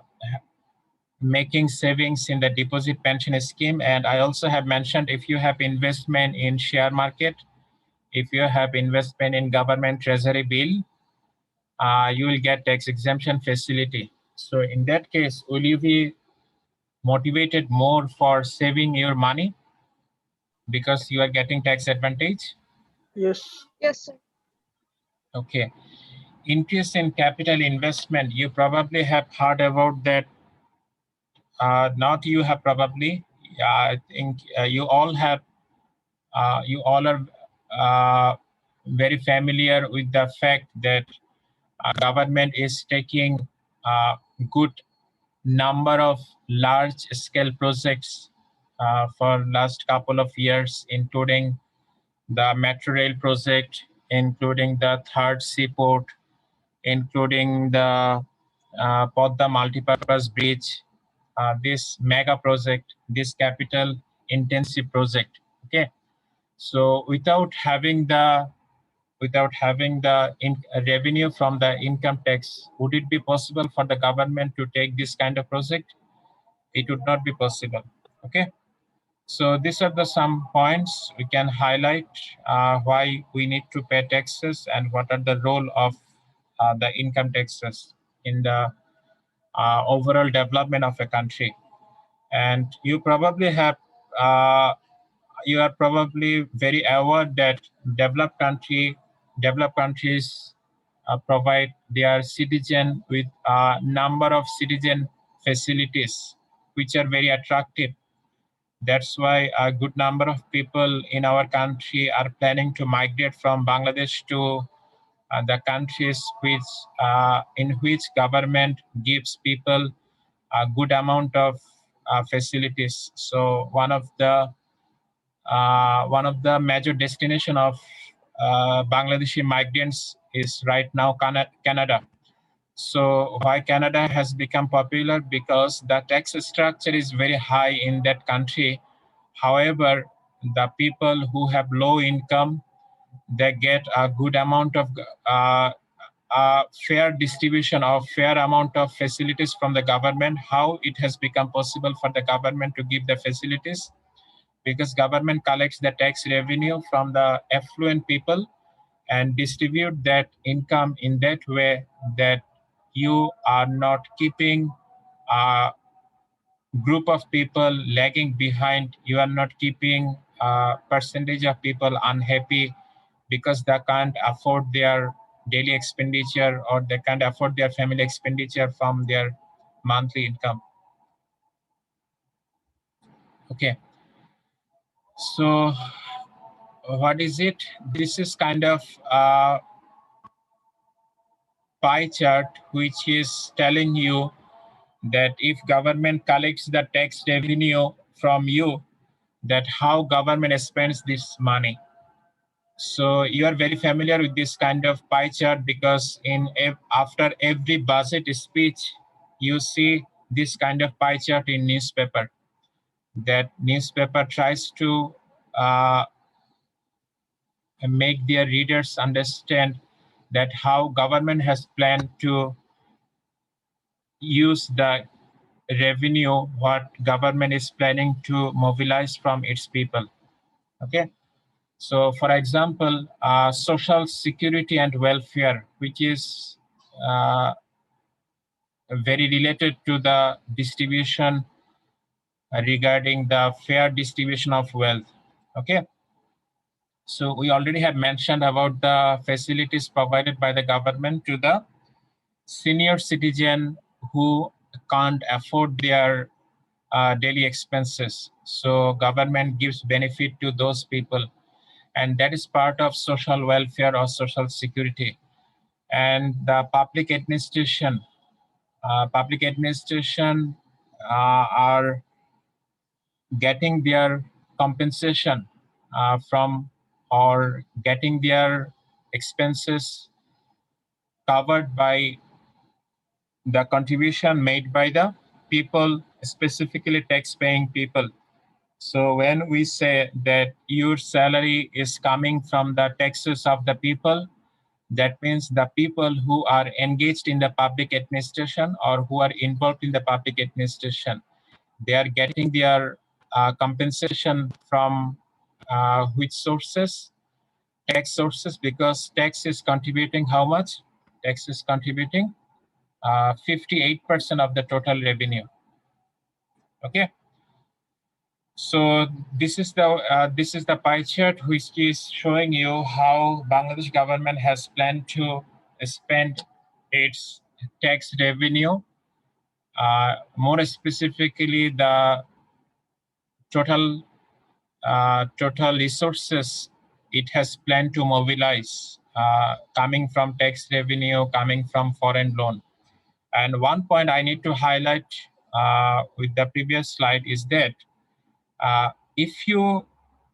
making savings in the deposit pension scheme, and I also have mentioned, if you have investment in share market, if you have investment in government treasury bill, you will get tax exemption facility. So in that case, will you be motivated more for saving your money because you are getting tax advantage? Yes. Yes, sir. Okay. Increase in capital investment. You probably have heard about that. Not you have probably. I think you all have. You all are very familiar with the fact that government is taking good number of large-scale projects for last couple of years, including the metro rail project, including the third seaport, including the Podda multipurpose bridge, this mega project, this capital intensive project. Okay, so without having the revenue from the income tax, would it be possible for the government to take this kind of project? It would not be possible. Okay, so these are the some points we can highlight why we need to pay taxes and what are the role of the income taxes in the overall development of a country. And you probably have you are probably very aware that developed countries provide their citizen with a number of citizen facilities which are very attractive. That's why a good number of people in our country are planning to migrate from Bangladesh to the countries in which government gives people a good amount of facilities. So one of the major destination of Bangladeshi migrants is right now Canada. So why Canada has become popular? Because the tax structure is very high in that country. However, the people who have low income, they get a good amount of fair distribution of fair amount of facilities from the government. How it has become possible for the government to give the facilities? Because government collects the tax revenue from the affluent people and distribute that income in that way that you are not keeping a group of people lagging behind. You are not keeping a percentage of people unhappy because they can't afford their daily expenditure or they can't afford their family expenditure from their monthly income. Okay, so what is it? This is kind of a pie chart which is telling you that if government collects the tax revenue from you, that how government spends this money. So you are very familiar with this kind of pie chart because after every budget speech, you see this kind of pie chart in newspaper. That newspaper tries to make their readers understand that how government has planned to use the revenue what government is planning to mobilize from its people. Okay. So, for example, social security and welfare, which is very related to the distribution regarding the fair distribution of wealth. Okay. So we already have mentioned about the facilities provided by the government to the senior citizen who can't afford their daily expenses. So government gives benefit to those people, and that is part of social welfare or social security. And the public administration are getting their compensation from or getting their expenses covered by the contribution made by the people, specifically tax-paying people. So when we say that your salary is coming from the taxes of the people, that means the people who are engaged in the public administration or who are involved in the public administration, they are getting their compensation from which sources? Tax sources, because tax is contributing how much? Tax is contributing 58% of the total revenue. Okay. So this is the pie chart which is showing you how Bangladesh government has planned to spend its tax revenue. More specifically, the total resources it has planned to mobilize coming from tax revenue, coming from foreign loan. And one point I need to highlight with the previous slide is that if you,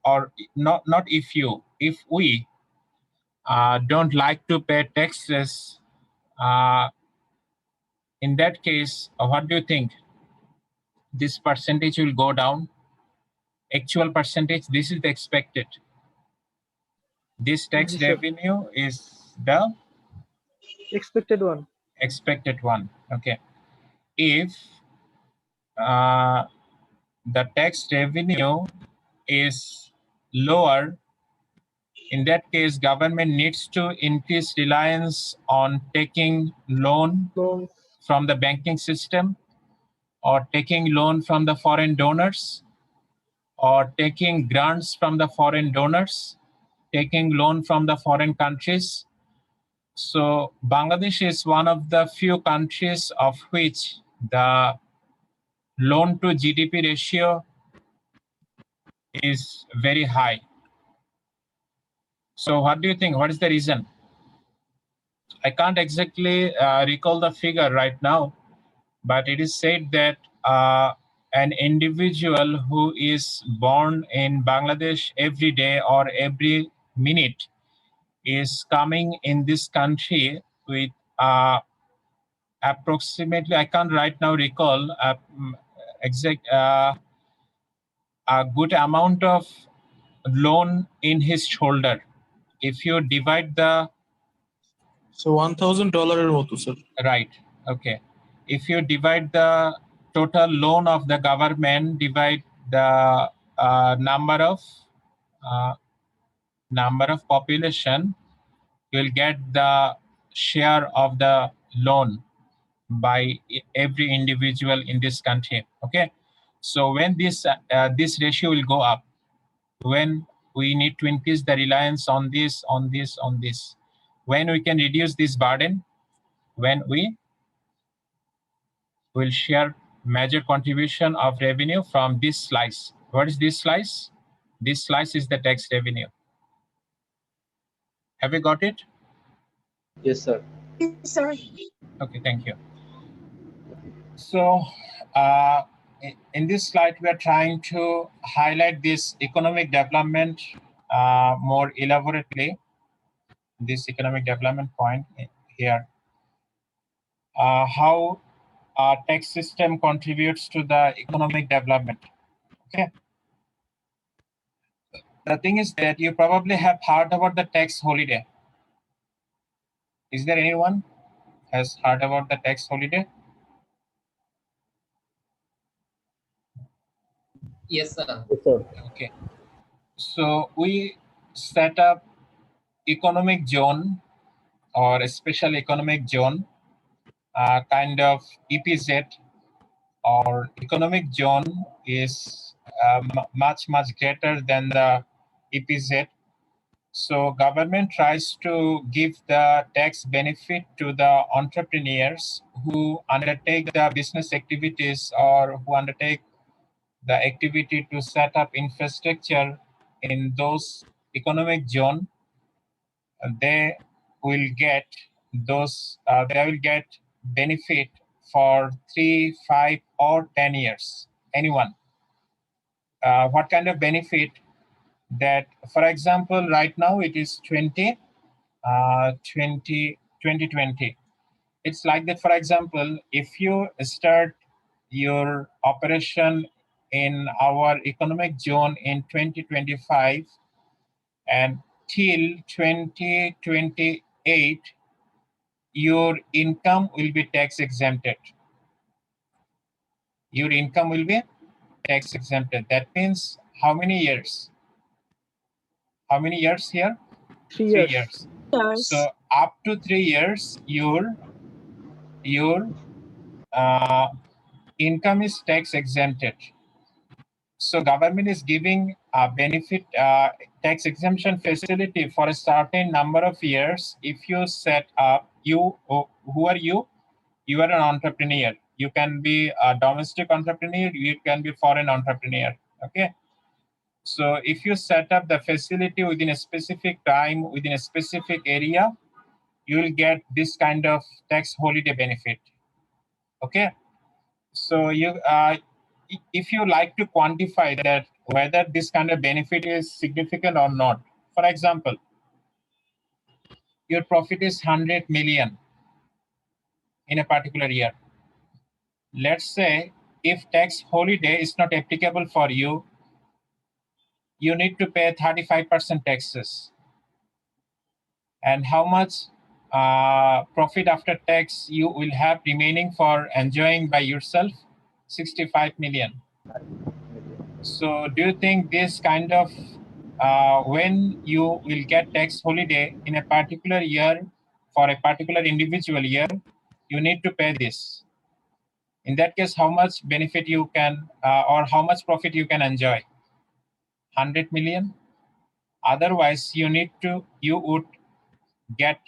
or not if you, if we don't like to pay taxes, in that case, what do you think? This percentage will go down. Actual percentage, this is the expected. This tax revenue is the expected one. Expected one. Okay. If the tax revenue is lower, in that case, government needs to increase reliance on taking loan from the banking system, or taking loan from the foreign donors, or taking grants from the foreign donors, taking loan from the foreign countries. So Bangladesh is one of the few countries of which the loan to GDP ratio is very high. So what do you think? What is the reason? I can't exactly recall the figure right now, but it is said that an individual who is born in Bangladesh every day or every minute is coming in this country with approximately, I can't right now recall exact a good amount of loan in his shoulder. If you divide the So $1,000 sir. Right. Okay. If you divide the total loan of the government, divide the number of population, you'll get the share of the loan by every individual in this country. Okay. So when this ratio will go up, when we need to increase the reliance on this, when we can reduce this burden, when we will share major contribution of revenue from this slice. What is this slice? This slice is the tax revenue. Have you got it? Yes, sir. Yes, sir. Okay, thank you. So uh, in this slide, we are trying to highlight this economic development more elaborately, this economic development point here. How our tax system contributes to the economic development. Okay. The thing is that you probably have heard about the tax holiday. Is there anyone has heard about the tax holiday? Yes, sir. Yes, sir. Okay. So we set up economic zone or a special economic zone, kind of EPZ, or economic zone is much greater than the EPZ. So government tries to give the tax benefit to the entrepreneurs who undertake the business activities or who undertake the activity to set up infrastructure in those economic zone. They will get they will get benefit for 3, 5, or 10 years. Anyone. What kind of benefit? That, for example, right now it is 2020. It's like that. For example, if you start your operation in our economic zone in 2025 and till 2028, your income will be tax exempted. Your income will be tax exempted. That means how many years? How many years here? 3 3 years. years. So up to 3 years, your income is tax exempted. So government is giving a benefit tax exemption facility for a certain number of years. If you set up, who are you? You are an entrepreneur. You can be a domestic entrepreneur. You can be foreign entrepreneur. Okay. So if you set up the facility within a specific time, within a specific area, you will get this kind of tax holiday benefit. Okay. So if you like to quantify that, whether this kind of benefit is significant or not. For example, your profit is 100 million in a particular year. Let's say if tax holiday is not applicable for you, you need to pay 35% taxes. And how much profit after tax you will have remaining for enjoying by yourself? 65 million. So do you think this kind of, when you will get tax holiday in a particular year for a particular individual year, you need to pay this? In that case, how much benefit you can, or how much profit you can enjoy? 100 million. Otherwise, you would get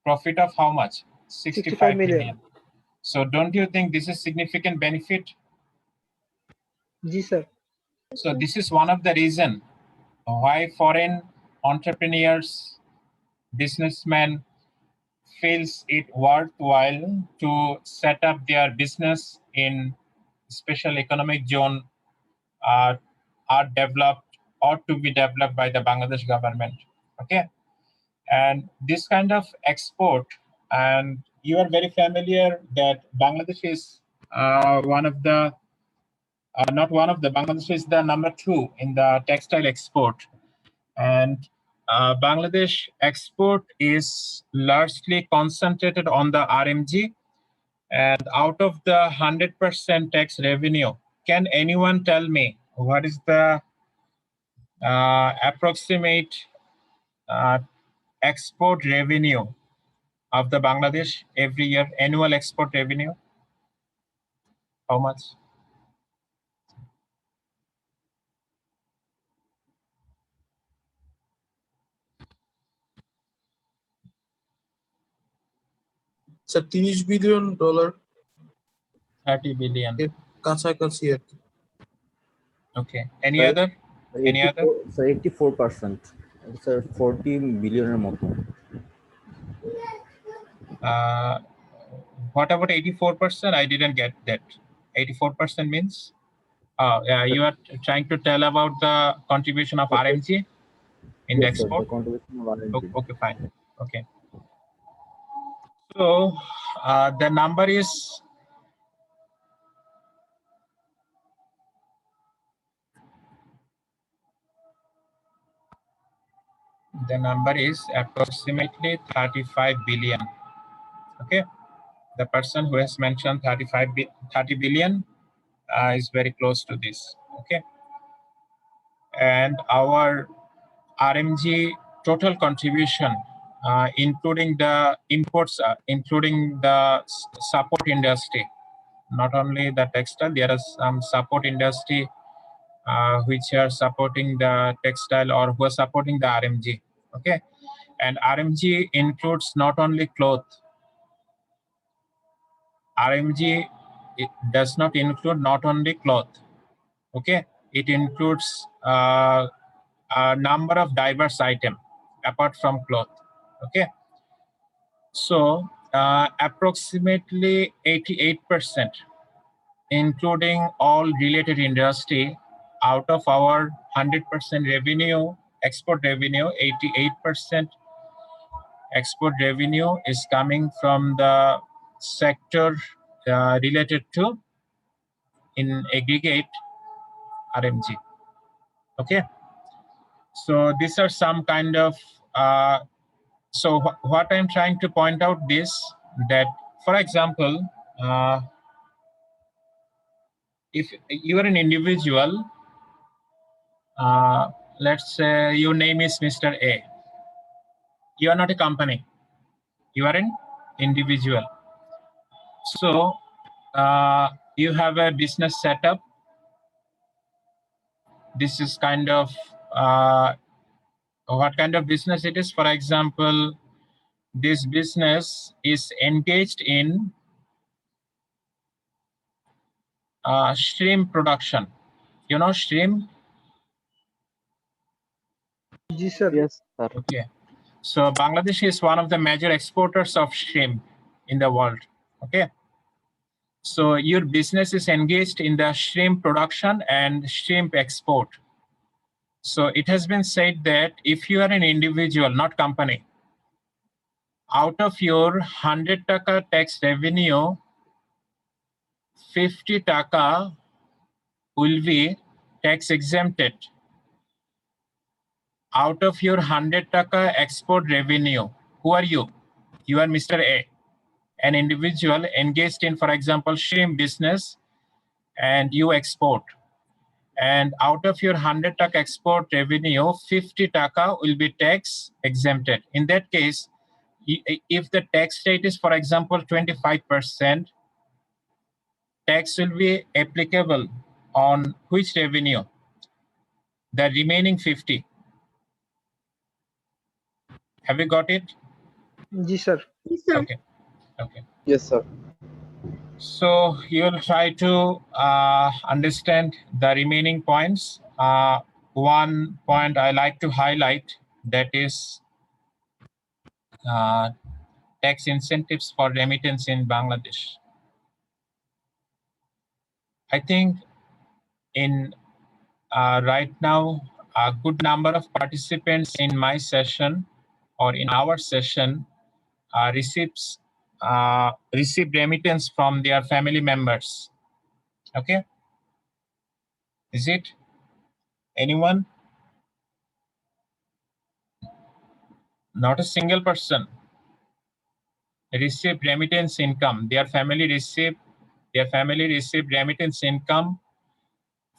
profit of how much? 65 million. So don't you think this is significant benefit? Ji sir. So this is one of the reason why foreign entrepreneurs, businessmen feels it worthwhile to set up their business in special economic zone, are developed or to be developed by the Bangladesh government. Okay. And this kind of export, and you are very familiar that Bangladesh is one of the, not one of the, Bangladesh is the number 2 in the textile export. And Bangladesh export is largely concentrated on the RMG. And out of the 100% tax revenue, can anyone tell me what is the approximate export revenue of the Bangladesh every year, annual export revenue? How much? Sir $30 billion 30 billion. এর কাছাকাছি আর কি। Okay. Any Sir, other? Any other? 84%. Sir 40 বিলিয়নের মতো। What about 84%? I didn't get that. 84% means? Yeah, you are trying to tell about the contribution of RMG in the Yes, sir. export? The contribution of RMG. Okay, fine. Okay. So the number is approximately 35 billion. Okay. The person who has mentioned 30 billion is very close to this. Okay, and our RMG total contribution, including the imports, including the support industry, not only the textile, there are some support industry which are supporting the textile or who are supporting the RMG. Okay, and RMG includes not only cloth. RMG, it does not include not only cloth. Okay, it includes a number of diverse items apart from cloth. Okay, so approximately 88%, including all related industry, out of our 100% revenue, export revenue, 88% export revenue is coming from the sector related to, in aggregate, RMG. Okay, so these are some kind of so what I'm trying to point out this, that for example, if you are an individual, let's say your name is Mr. A. You are not a company, you are an individual. So you have a business setup. This is kind of what kind of business it is. For example, this business is engaged in shrimp production. You know shrimp? G sir. Yes, sir. Okay. So Bangladesh is one of the major exporters of shrimp in the world. Okay. So your business is engaged in the shrimp production and shrimp export. So it has been said that if you are an individual, not company, out of your 100 taka tax revenue, 50 taka will be tax exempted. Out of your 100 taka export revenue, who are you? You are Mr. A, an individual engaged in, for example, shrimp business, and you export. And out of your 100 taka export revenue, 50 taka will be tax exempted. In that case, if the tax rate is, for example, 25%, tax will be applicable on which revenue? The remaining 50. Have you got it? G sir. Okay. Okay. Yes, sir. So you'll try to understand the remaining points. One point I like to highlight, that is tax incentives for remittance in Bangladesh. I think in right now, a good number of participants in my session or in our session receive remittance from their family members. Okay, is it anyone? Not a single person receive remittance income. Their family receive remittance income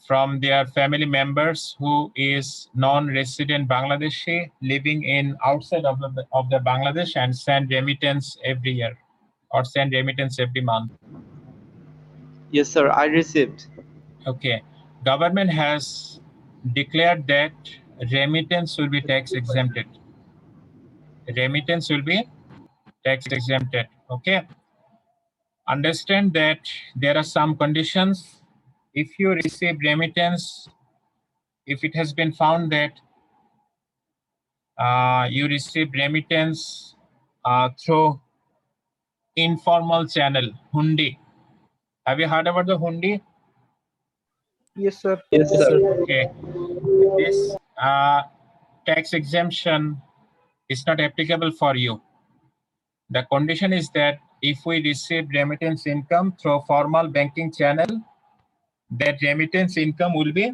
from their family members who is non-resident Bangladeshi living in outside of the Bangladesh and send remittance every year or send remittance every month. Yes, sir. I received. Okay. Government has declared that remittance will be tax exempted. Remittance will be tax exempted. Okay. Understand that there are some conditions. If you receive remittance, if it has been found that you receive remittance through informal channel, hundi. Have you heard about the hundi? Yes sir. Yes, sir. Okay. This tax exemption is not applicable for you. The condition is that if we receive remittance income through formal banking channel, that remittance income will be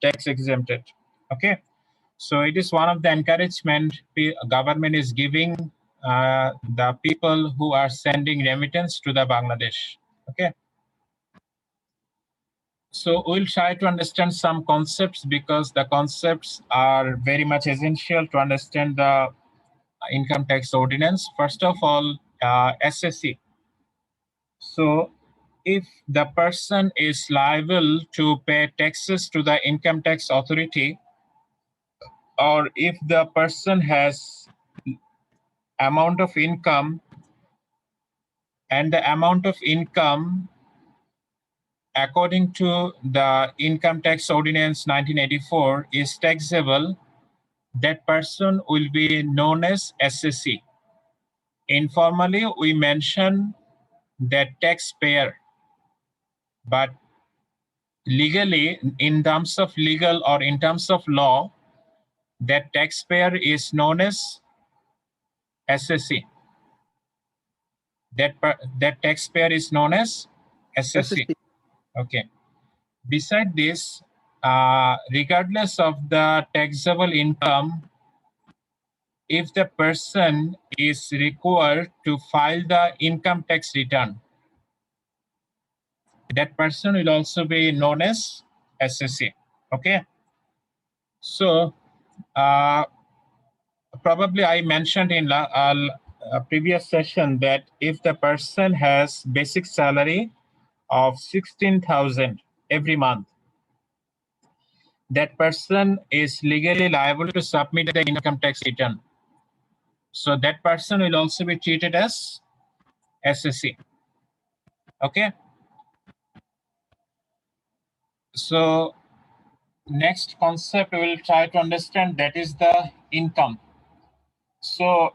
tax exempted. Okay. So it is one of the encouragement government is giving the people who are sending remittance to the Bangladesh. Okay. So we'll try to understand some concepts because the concepts are very much essential to understand the income tax ordinance. First of all, assessee. So if the person is liable to pay taxes to the income tax authority, or if the person has amount of income and the amount of income according to the income tax ordinance 1984 is taxable, that person will be known as assessee. Informally, we mention that taxpayer, but legally, in terms of legal or in terms of law, that taxpayer is known as assessee. That taxpayer is known as assessee. Okay. Beside this, regardless of the taxable income, if the person is required to file the income tax return, that person will also be known as assessee. Okay. So probably I mentioned in a previous session that if the person has basic salary of 16,000 every month, that person is legally liable to submit the income tax return. So that person will also be treated as assessee. Okay. So next concept we will try to understand, that is the income. So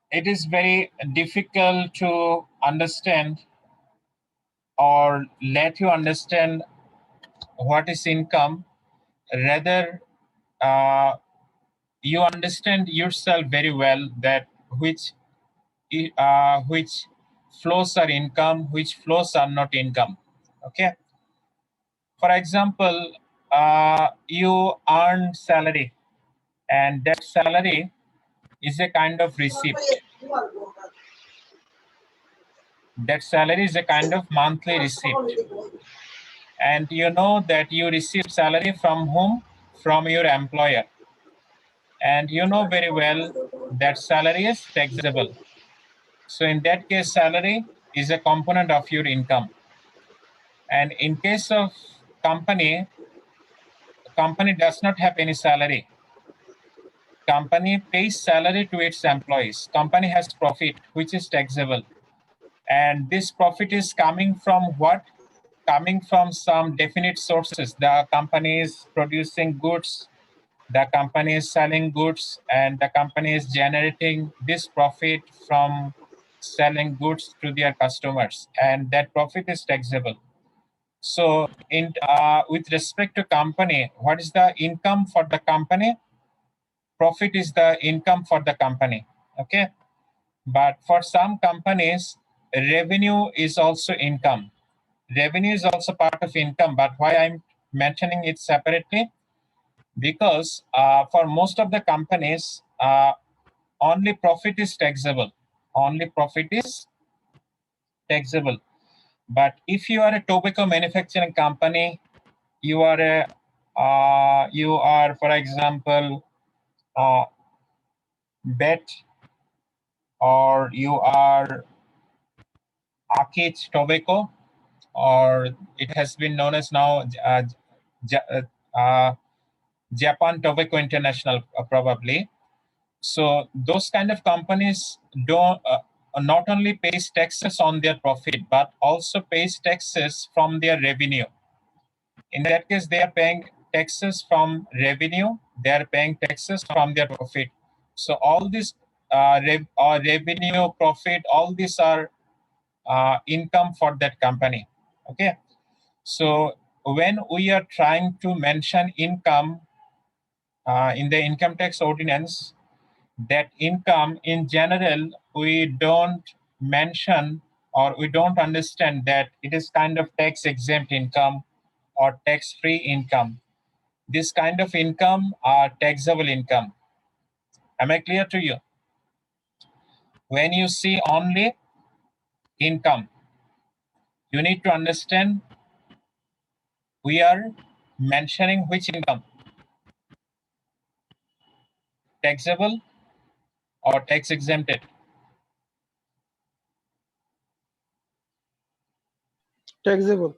it is very difficult to understand or let you understand what is income. Rather, you understand yourself very well that which flows are income, which flows are not income. Okay. For example, you earn salary, and that salary is a kind of receipt. That salary is a kind of monthly receipt. And you know that you receive salary from whom? From your employer. And you know very well that salary is taxable. So in that case, salary is a component of your income. And in case of company does not have any salary. Company pays salary to its employees. Company has profit, which is taxable. And this profit is coming from what? Coming from some definite sources. The company is producing goods, the company is selling goods, and the company is generating this profit from selling goods to their customers, and that profit is taxable. So with respect to company, what is the income for the company? Profit is the income for the company. Okay. But for some companies, revenue is also income. Revenue is also part of income, but why I'm mentioning it separately? Because for most of the companies, only profit is taxable. Only profit is taxable. But if you are a tobacco manufacturing company, you are for example, Bet, or you are Akich Tobacco, or it has been known as now Japan Tobacco International, probably. So those kind of companies don't not only pays taxes on their profit, but also pays taxes from their revenue. In that case, they are paying taxes from revenue. They are paying taxes from their profit. So all this revenue, profit, all these are income for that company. Okay. So when we are trying to mention income in the income tax ordinance, that income in general, we don't mention or we don't understand that it is kind of tax exempt income or tax free income. This kind of income are taxable income. Am I clear to you? When you see only income, you need to understand we are mentioning which income? Taxable or tax exempted? Taxable.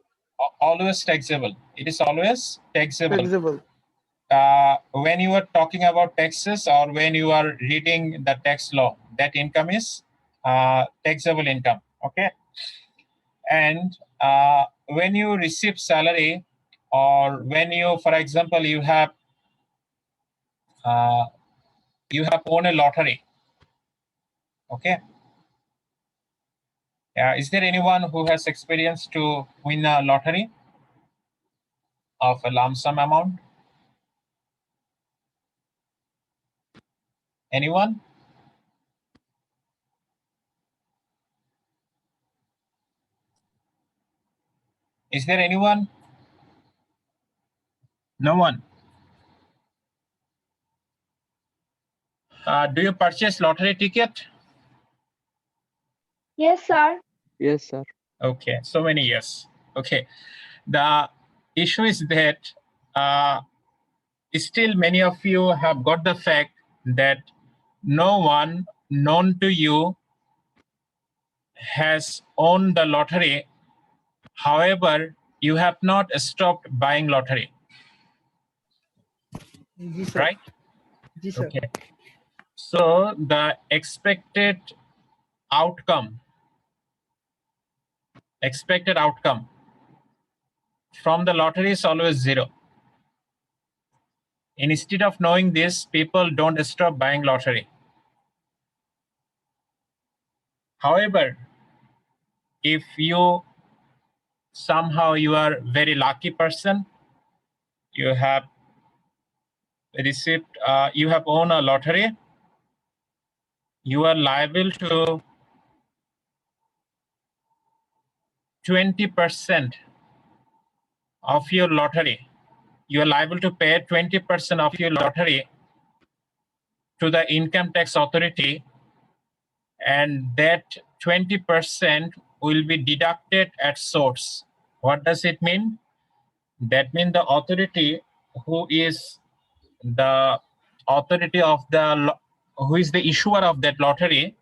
Always taxable. It is always taxable. Taxable. When you are talking about taxes or when you are reading the tax law, that income is taxable income. Okay. And when you receive salary, or when you, for example, you have won a lottery. Okay. Is there anyone who has experience to win a lottery of a lump sum amount? Anyone? Is there anyone? No one. Do you purchase lottery ticket? Yes, sir. Yes, sir. Okay, so many years. Okay, the issue is that still many of you have got the fact that no one known to you has owned the lottery. However, you have not stopped buying lottery, Ji sir. right? Ji sir. Okay. So the expected outcome from the lottery is always zero. Instead of knowing this, people don't stop buying lottery. However, if you somehow you are very lucky person, you have received, you have won a lottery, you are liable to 20% of your lottery. You are liable to pay 20% of your lottery to the income tax authority, and that 20% will be deducted at source. What does it mean? That means the authority who is the authority of the who is the issuer of that lottery,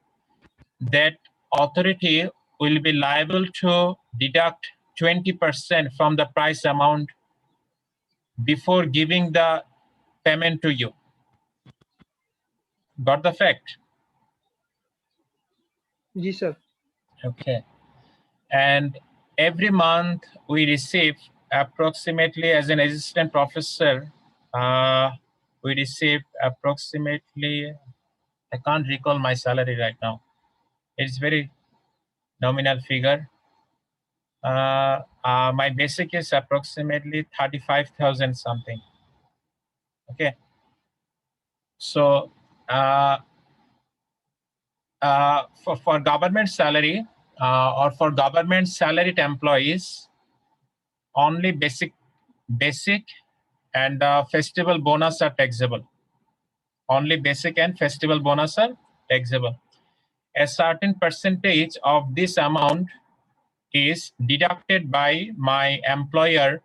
that authority will be liable to deduct 20% from the price amount before giving the payment to you. Got the fact? Ji sir. Okay. And every month we receive approximately, as an assistant professor, we receive approximately, I can't recall my salary right now. It's very nominal figure. My basic is approximately 35,000 something. Okay. So for government salary or for government salaried employees, only basic and festival bonus are taxable. Only basic and festival bonus are taxable. A certain percentage of this amount is deducted by my employer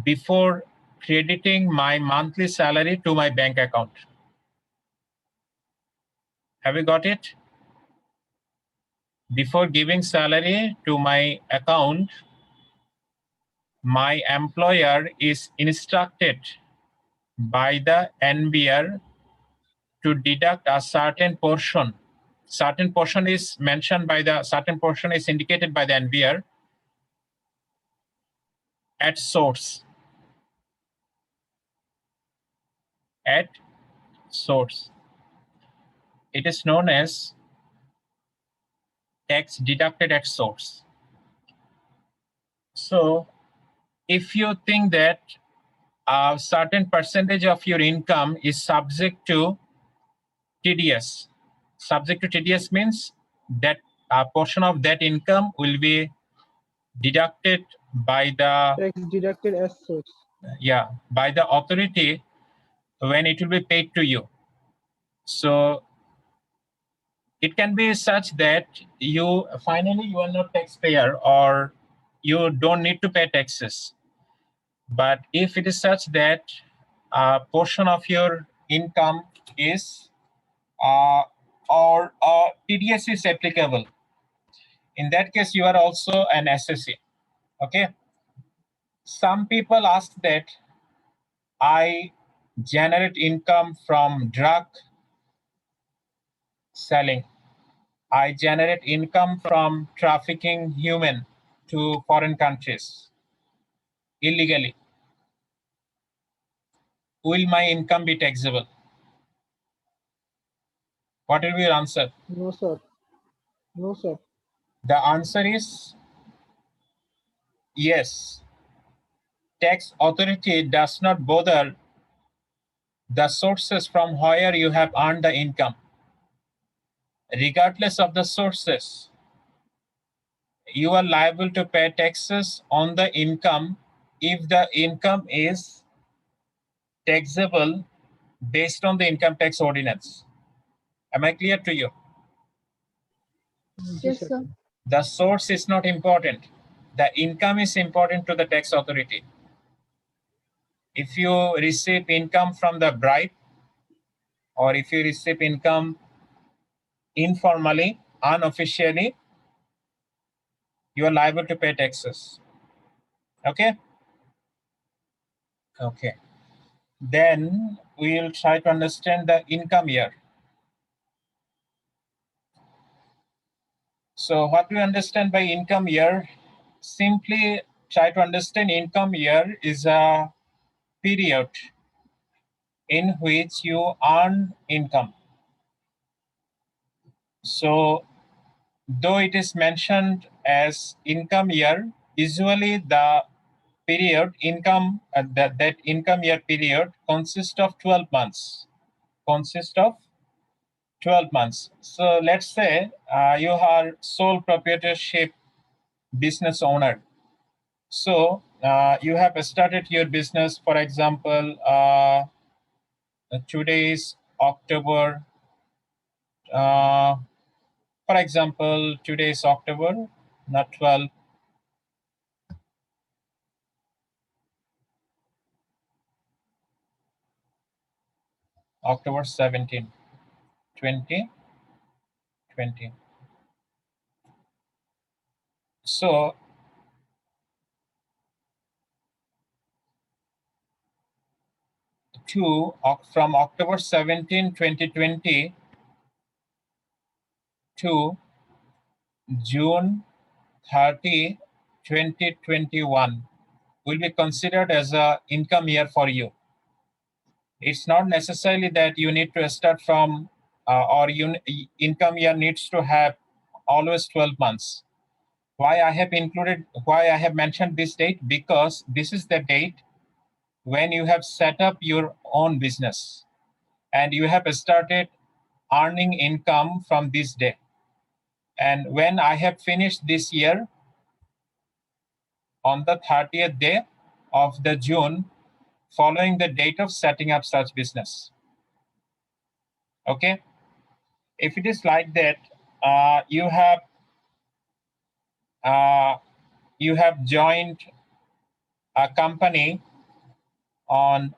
before crediting my monthly salary to my bank account. Have you got it? Before giving salary to my account, my employer is instructed by the NBR to deduct a certain portion. Certain portion is mentioned by the, certain portion is indicated by the NBR at source. At source. It is known as tax deducted at source. So if you think that a certain percentage of your income is subject to TDS. Subject to TDS means that a portion of that income will be deducted by the Tax deducted as source. by the authority when it will be paid to you. So it can be such that you finally you are not taxpayer, or you don't need to pay taxes. But if it is such that a portion of your income is or TDS is applicable, in that case, you are also an assessee. Okay. Some people ask that I generate income from drug selling. I generate income from trafficking human to foreign countries illegally. Will my income be taxable? What will be your answer? No, sir. No, sir. The answer is yes. Tax authority does not bother the sources from where you have earned the income. Regardless of the sources, you are liable to pay taxes on the income if the income is taxable based on the income tax ordinance. Am I clear to you? Ji, Yes, sir. sir. The source is not important. The income is important to the tax authority. If you receive income from the bribe, or if you receive income informally, unofficially, you are liable to pay taxes. Okay? Okay. Then we'll try to understand the income year. So what we understand by income year, simply try to understand income year is a period in which you earn income. So though it is mentioned as income year, usually the period income that income year period consists of 12 months. Consists of 12 months. So let's say you are sole proprietorship business owner. So you have started your business, for example, today is October. For example, today is October, not 12. October 17, 2020. So from October 17, 2020 to June 30, 2021 will be considered as a income year for you. It's not necessarily that you need to start from income year needs to have always 12 months. Why I have mentioned this date? Because this is the date when you have set up your own business and you have started earning income from this day. And when I have finished this year on the 30th day of the June, following the date of setting up such business. Okay. If it is like that, you have joined a company on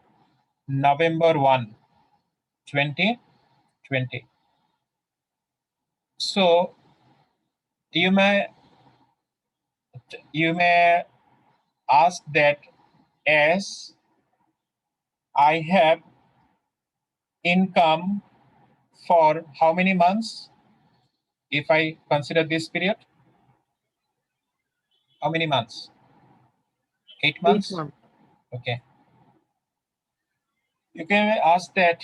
November 1, 2020. So you may ask that, as I have income for how many months? If I consider this period, how many months? 8 8 months? months. Okay. You can ask that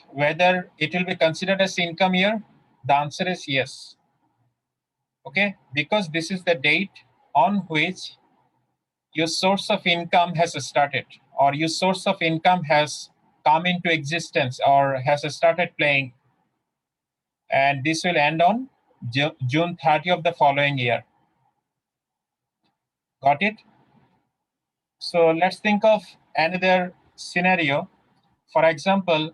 whether it will be considered as income year. The answer is yes. Okay, because this is the date on which your source of income has started, or your source of income has come into existence or has started playing. And this will end on June 30 of the following year. Got it? So let's think of another scenario. For example,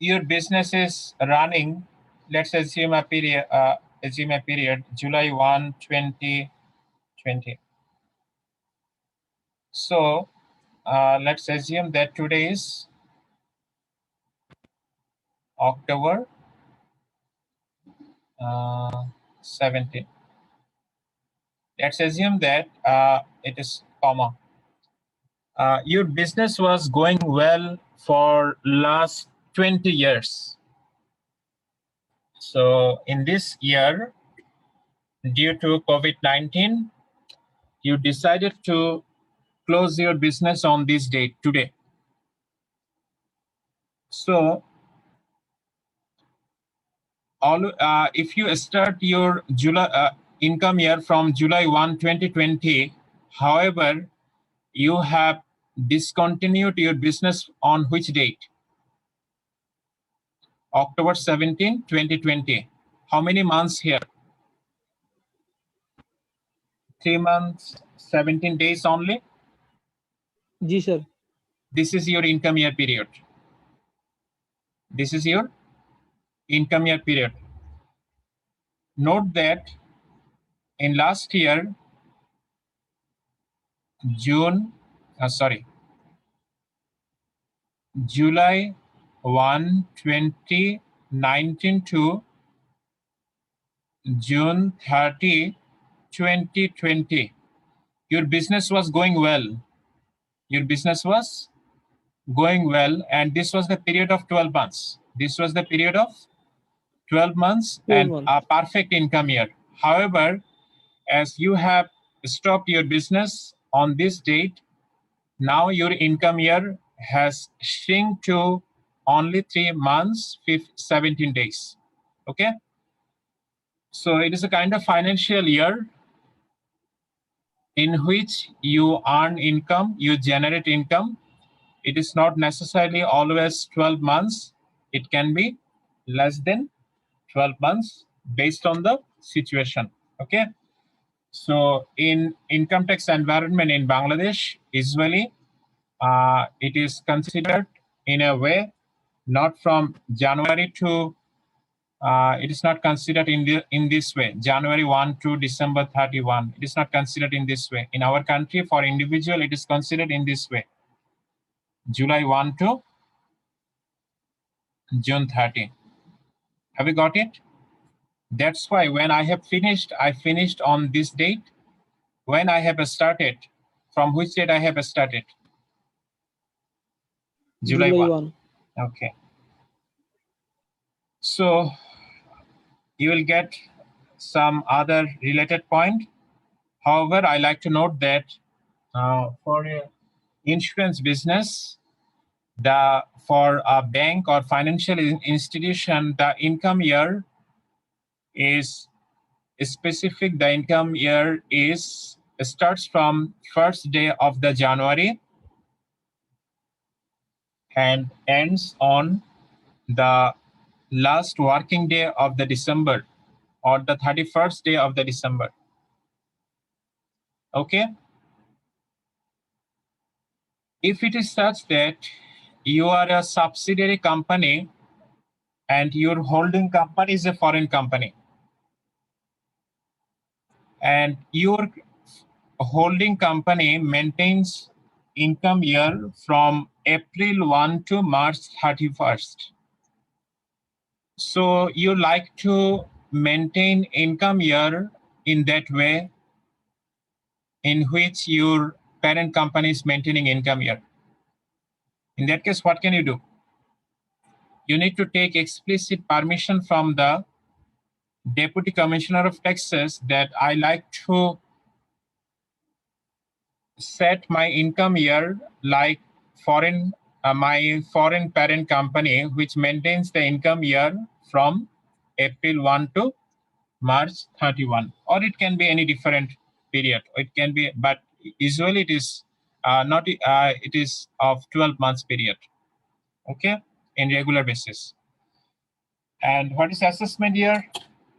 your business is running let's assume a period, July 1, 2020. So let's assume that today is October 17. Let's assume that it is comma. Your business was going well for last 20 years. So in this year, due to COVID-19, you decided to close your business on this date today. So if you start your July income year from July 1, 2020, however, you have discontinued your business on which date? October 17, 2020. How many months here? 3 months, 17 days only. जी sir. This is your income year period. This is your income year period. Note that in last year, July 1, 2019 to June 30, 2020, your business was going well. Your business was going well, and this was the period of 12 months. This was the period of 12 months 12 and months. a perfect income year. However, as you have stopped your business on this date, now your income year has shrunk to only 3 months, 17 days. Okay? So it is a kind of financial year in which you earn income, you generate income. It is not necessarily always 12 months. It can be less than 12 months based on the situation. Okay? So in income tax environment in Bangladesh, usually it is considered in a way not from January to it is not considered in this way, January 1 to December 31. It is not considered in this way. In our country, for individual, it is considered in this way, July 1 to June 30. Have you got it? That's why when I have finished, I finished on this date. When I have started, from which date I have started? July 1. Okay. So you will get some other related point. However, I like to note that for insurance business, for a bank or financial institution, the income year is specific. The income year starts from first day of the January and ends on the last working day of the December or the 31st day of the December. Okay? If it is such that you are a subsidiary company and your holding company is a foreign company, and your holding company maintains income year from April 1 to March 31st. So you like to maintain income year in that way in which your parent company is maintaining income year. In that case, what can you do? You need to take explicit permission from the Deputy Commissioner of Taxes that I like to set my income year like my foreign parent company, which maintains the income year from April 1 to March 31, or it can be any different period. It can be, but usually it is not. It is of 12 months period. Okay, in regular basis. And what is assessment year?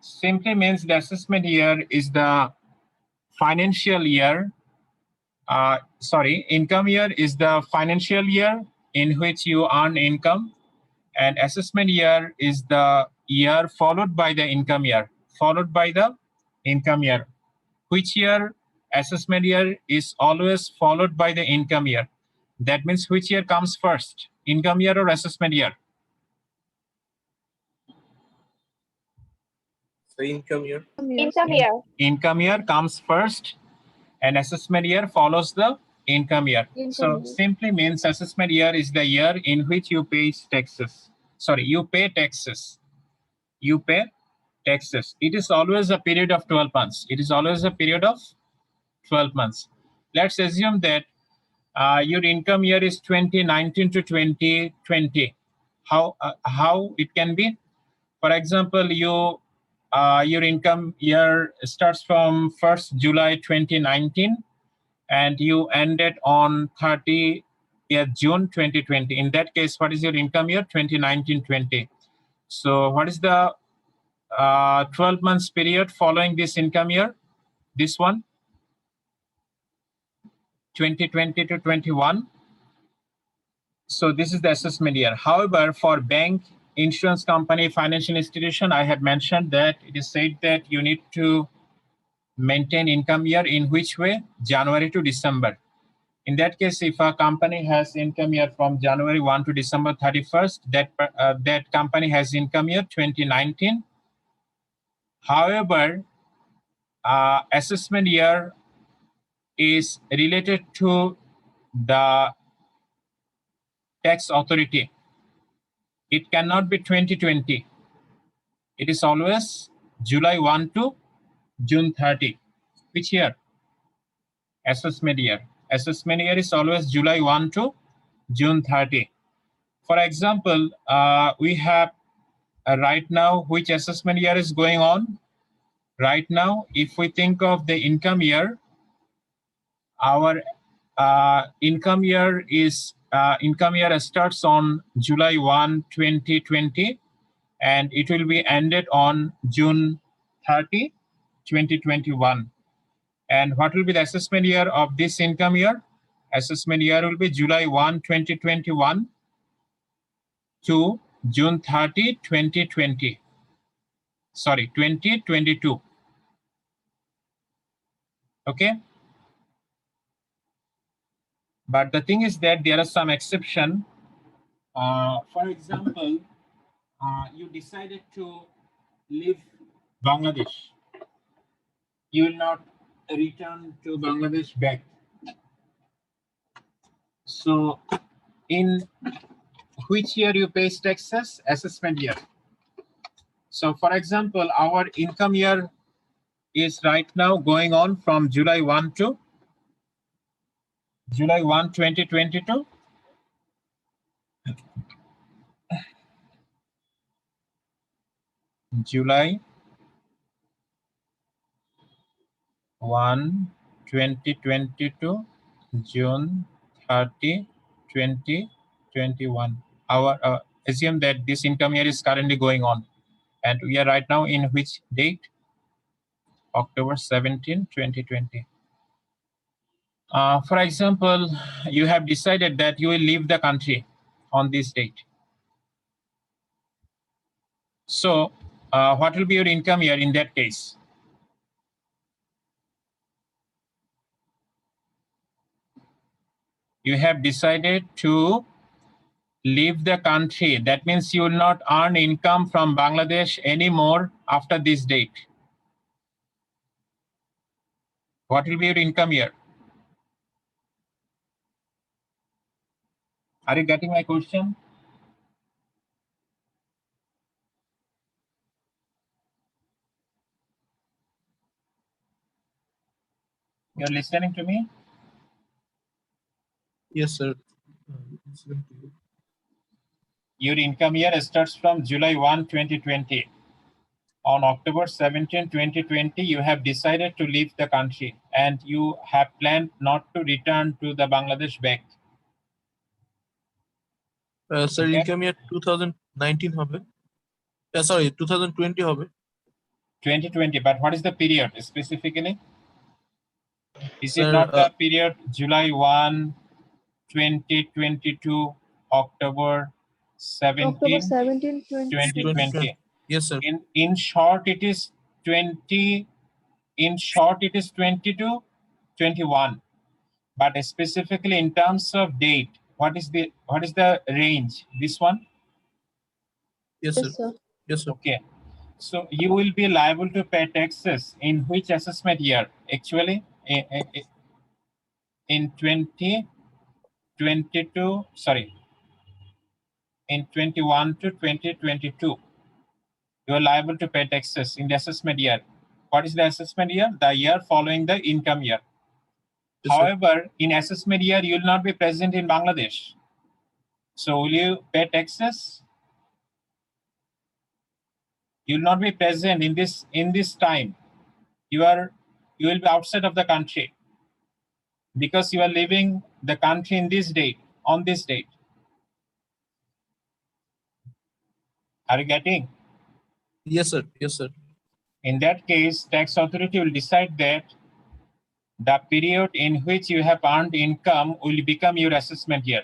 Simply means the assessment year is the financial year. Income year is the financial year in which you earn income, and assessment year is the year followed by the income year, followed by the income year. Which year? Assessment year is always followed by the income year. That means which year comes first, income year or assessment year? The income year. Income year. Income year comes first and assessment year follows the income year. So simply means assessment year is the year in which you pay taxes. Sorry, you pay taxes. You pay taxes. It is always a period of 12 months. It is always a period of 12 months. Let's assume that your income year is 2019 to 2020. How it can be? For example, your income year starts from 1st July 2019 and you ended on 30th June 2020. In that case, what is your income year? 2019-20. So what is the 12 months period following this income year? This one, 2020 to 21. So this is the assessment year. However, for bank, insurance company, financial institution, I had mentioned that it is said that you need to maintain income year in which way? January to December. In that case, if a company has income year from January 1 to December 31st, that company has income year 2019. However, assessment year is related to the tax authority. It cannot be 2020. It is always July 1 to June 30. Which year? Assessment year. Assessment year is always July 1 to June 30. For example, we have right now, which assessment year is going on? Right now, if we think of the income year, our income year starts on July 1, 2020, and it will be ended on June 30, 2021. And what will be the assessment year of this income year? Assessment year will be July 1, 2021 to June 30, 2020. Sorry, 2022. Okay. But the thing is that there are some exception. For example, you decided to leave Bangladesh. You will not return to Bangladesh back. So in which year you pay taxes? Assessment year. So for example, our income year is right now going on from July 1 to July 1, 2022. July 1, 2022, June 30, 2021. Our assume that this income year is currently going on. And we are right now in which date? October 17, 2020. For example, you have decided that you will leave the country on this date. So what will be your income year in that case? You have decided to leave the country. That means you will not earn income from Bangladesh anymore after this date. What will be your income year? Are you getting my question? You're listening to me? Yes, sir. Your income year starts from July 1, 2020. On October 17, 2020, you have decided to leave the country and you have planned not to return to the Bangladesh back. Sir, Okay. income year 2019 হবে। Sorry, 2020 হবে। 2020, but what is the period specifically? Is it Sir, not the period July 1, 2022, October 17, 2020? Yes, sir. In short, it is 20. In short, it is 20 to 21. But specifically in terms of date, what is the range? This one? Yes, sir. Yes, sir. Okay. So you will be liable to pay taxes in which assessment year? Actually, in 2022, sorry, in 21 to 2022, you are liable to pay taxes in the assessment year. What is the assessment year? The year following the income year. Yes, sir. However, in assessment year, you will not be present in Bangladesh. So will you pay taxes? You will not be present in this time. You will be outside of the country because you are leaving the country in this date, on this date. Are you getting? Yes, sir. Yes, sir. In that case, tax authority will decide that the period in which you have earned income will become your assessment year.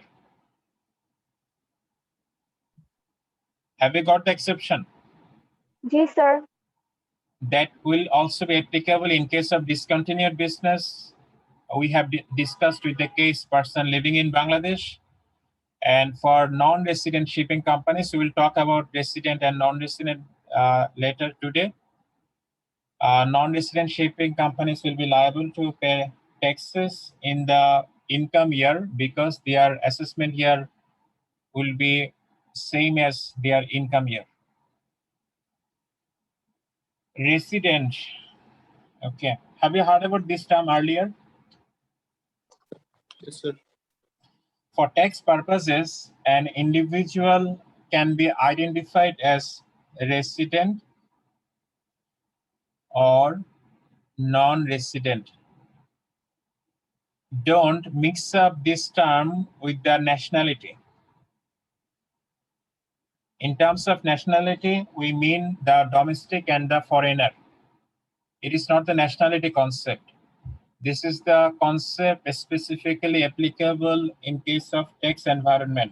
Have you got the exception? Yes, sir. That will also be applicable in case of discontinued business. We have discussed with the case person living in Bangladesh. And for non-resident shipping companies, we will talk about resident and non-resident later today. Non-resident shipping companies will be liable to pay taxes in the income year because their assessment year will be same as their income year. Resident. Okay. Have you heard about this term earlier? Yes, sir. For tax purposes, an individual can be identified as resident or non-resident. Don't mix up this term with the nationality. In terms of nationality, we mean the domestic and the foreigner. It is not the nationality concept. This is the concept specifically applicable in case of tax environment,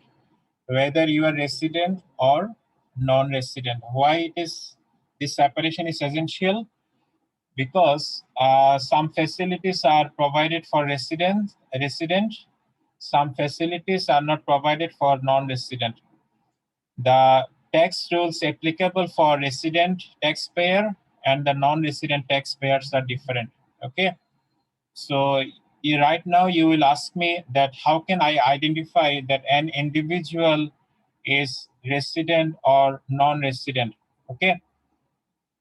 whether you are resident or non-resident. Why this separation is essential? Because some facilities are provided for resident, some facilities are not provided for non-resident. The tax rules applicable for resident taxpayer and the non-resident taxpayers are different. Okay, so right now you will ask me that how can I identify that an individual is resident or non-resident? Okay,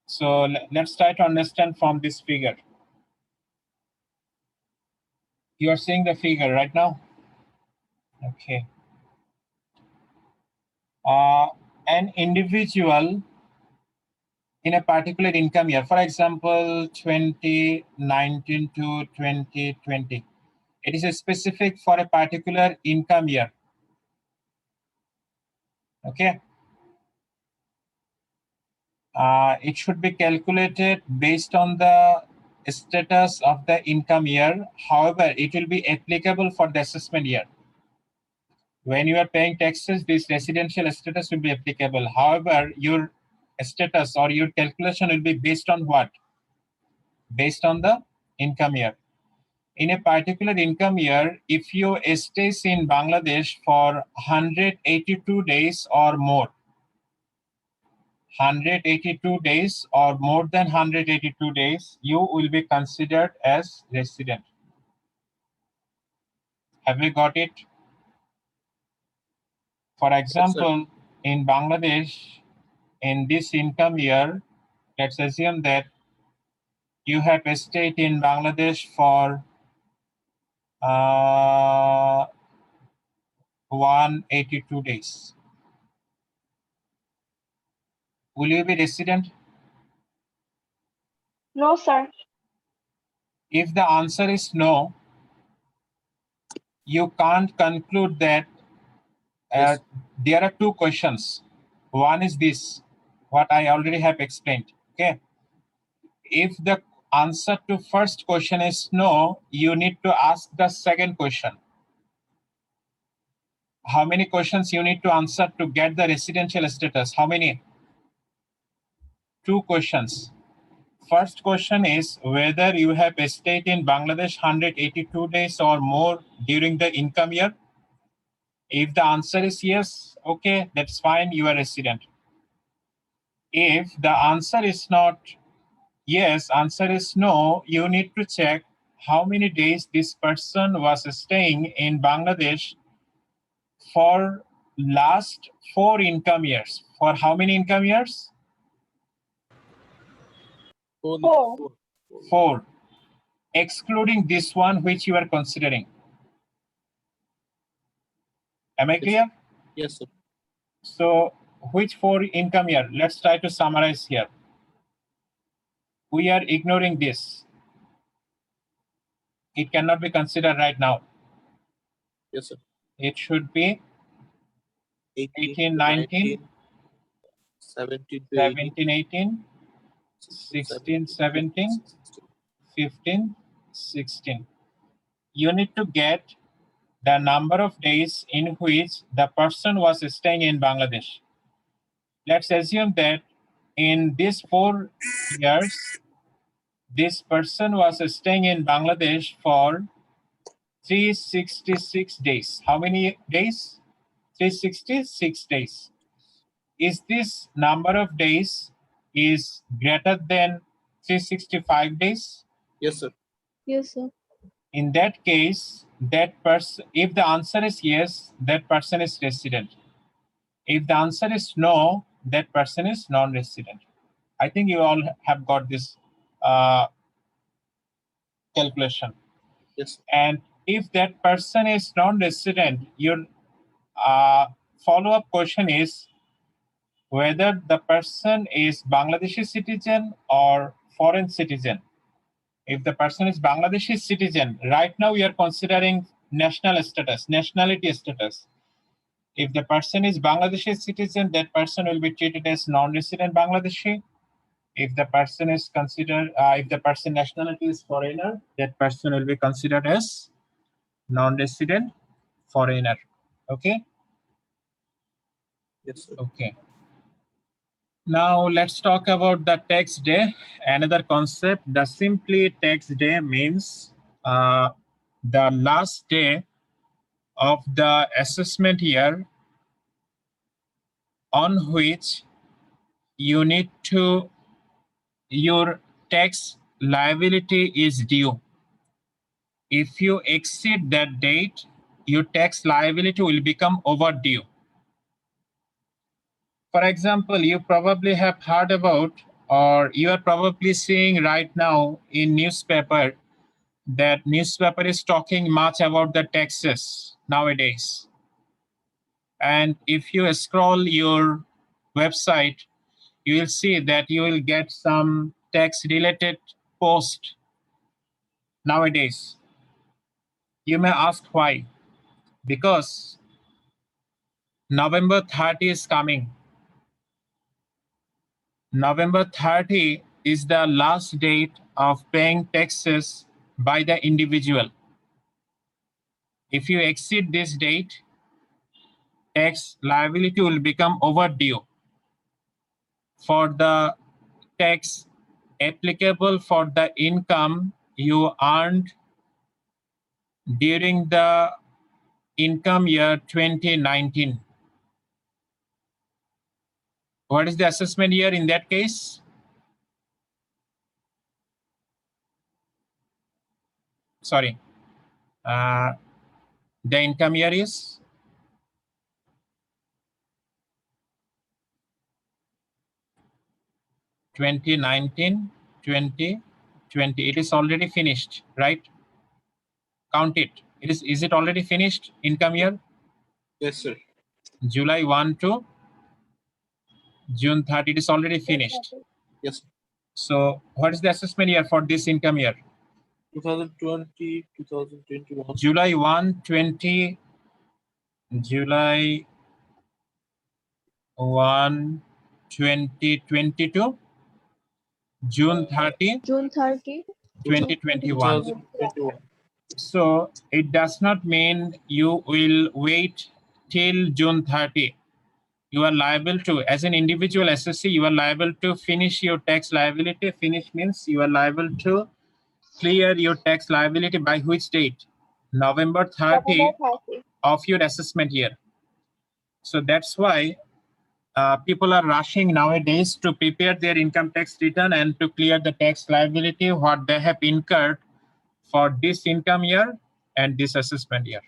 so let's try to understand from this figure. You are seeing the figure right now? Okay. An individual in a particular income year, for example, 2019 to 2020, it is specific for a particular income year. Okay. It should be calculated based on the status of the income year. However, it will be applicable for the assessment year. When you are paying taxes, this residential status will be applicable. However, your status or your calculation will be based on what? Based on the income year. In a particular income year, if you stay in Bangladesh for 182 days or more, 182 days or more than 182 days, you will be considered as resident. Have you got it? For example, in Bangladesh, in this income year, let's assume that you have stayed in Bangladesh for 182 days. Will you be resident? No, sir. If the answer is no, you can't conclude that. Yes. There are two questions. One is this, what I already have explained. Okay. If the answer to first question is no, you need to ask the second question. How many questions you need to answer to get the residential status? How many? two questions. First question is whether you have stayed in Bangladesh 182 days or more during the income year. If the answer is yes, okay, that's fine, you are a resident. If the answer is not yes, answer is no, you need to check how many days this person was staying in Bangladesh for last 4 income years. For how many income years? 4. 4. Excluding this one which you are considering. Am I clear? Yes, sir. So which 4 income year? Let's try to summarize here. We are ignoring this. It cannot be considered right now. Yes, sir. It should be 18, 18, 19, 17 to 17, 18, 16, 16, 17, 15, 16. You need to get the number of days in which the person was staying in Bangladesh. Let's assume that in these 4 years, this person was staying in Bangladesh for 366 days. How many days? 366 days. Is this number of days is greater than 365 days? Yes, sir. Yes, sir. In that case, that person, if the answer is yes, that person is resident. If the answer is no, that person is non-resident. I think you all have got this calculation. Yes, sir. And if that person is non-resident, your follow-up question is whether the person is Bangladeshi citizen or foreign citizen. If the person is Bangladeshi citizen, right now we are considering national status, nationality status. If the person is Bangladeshi citizen, that person will be treated as non-resident Bangladeshi. If the person is considered, if the person nationality is foreigner, that person will be considered as non-resident foreigner. Okay. Yes, sir. Okay. Now let's talk about the tax day. Another concept. The simply tax day means the last day of the assessment year on which you need to your tax liability is due. If you exceed that date, your tax liability will become overdue. For example, you probably have heard about, or you are probably seeing right now in newspaper that newspaper is talking much about the taxes nowadays. And if you scroll your website, you will see that you will get some tax related post nowadays. You may ask why? Because November 30 is coming. November 30 is the last date of paying taxes by the individual. If you exceed this date, tax liability will become overdue for the tax applicable for the income you earned during the income year 2019. What is the assessment year in that case? Sorry. The income year is 2019, 2020. It is already finished, right? Count it. Is it already finished? Income year? Yes, sir. July 1 to June 30. It is already finished. Yes, sir. So what is the assessment year for this income year? 2020, 2021. July 1, 20, July 1, 2022, June 30, June 30. 2021. 2021. So it does not mean you will wait till June 30. you are liable to, as an individual assessee, you are liable to finish your tax liability. Finish means you are liable to clear your tax liability by which date? November 30 November 30. of your assessment year. So that's why people are rushing nowadays to prepare their income tax return and to clear the tax liability what they have incurred for this income year and this assessment year.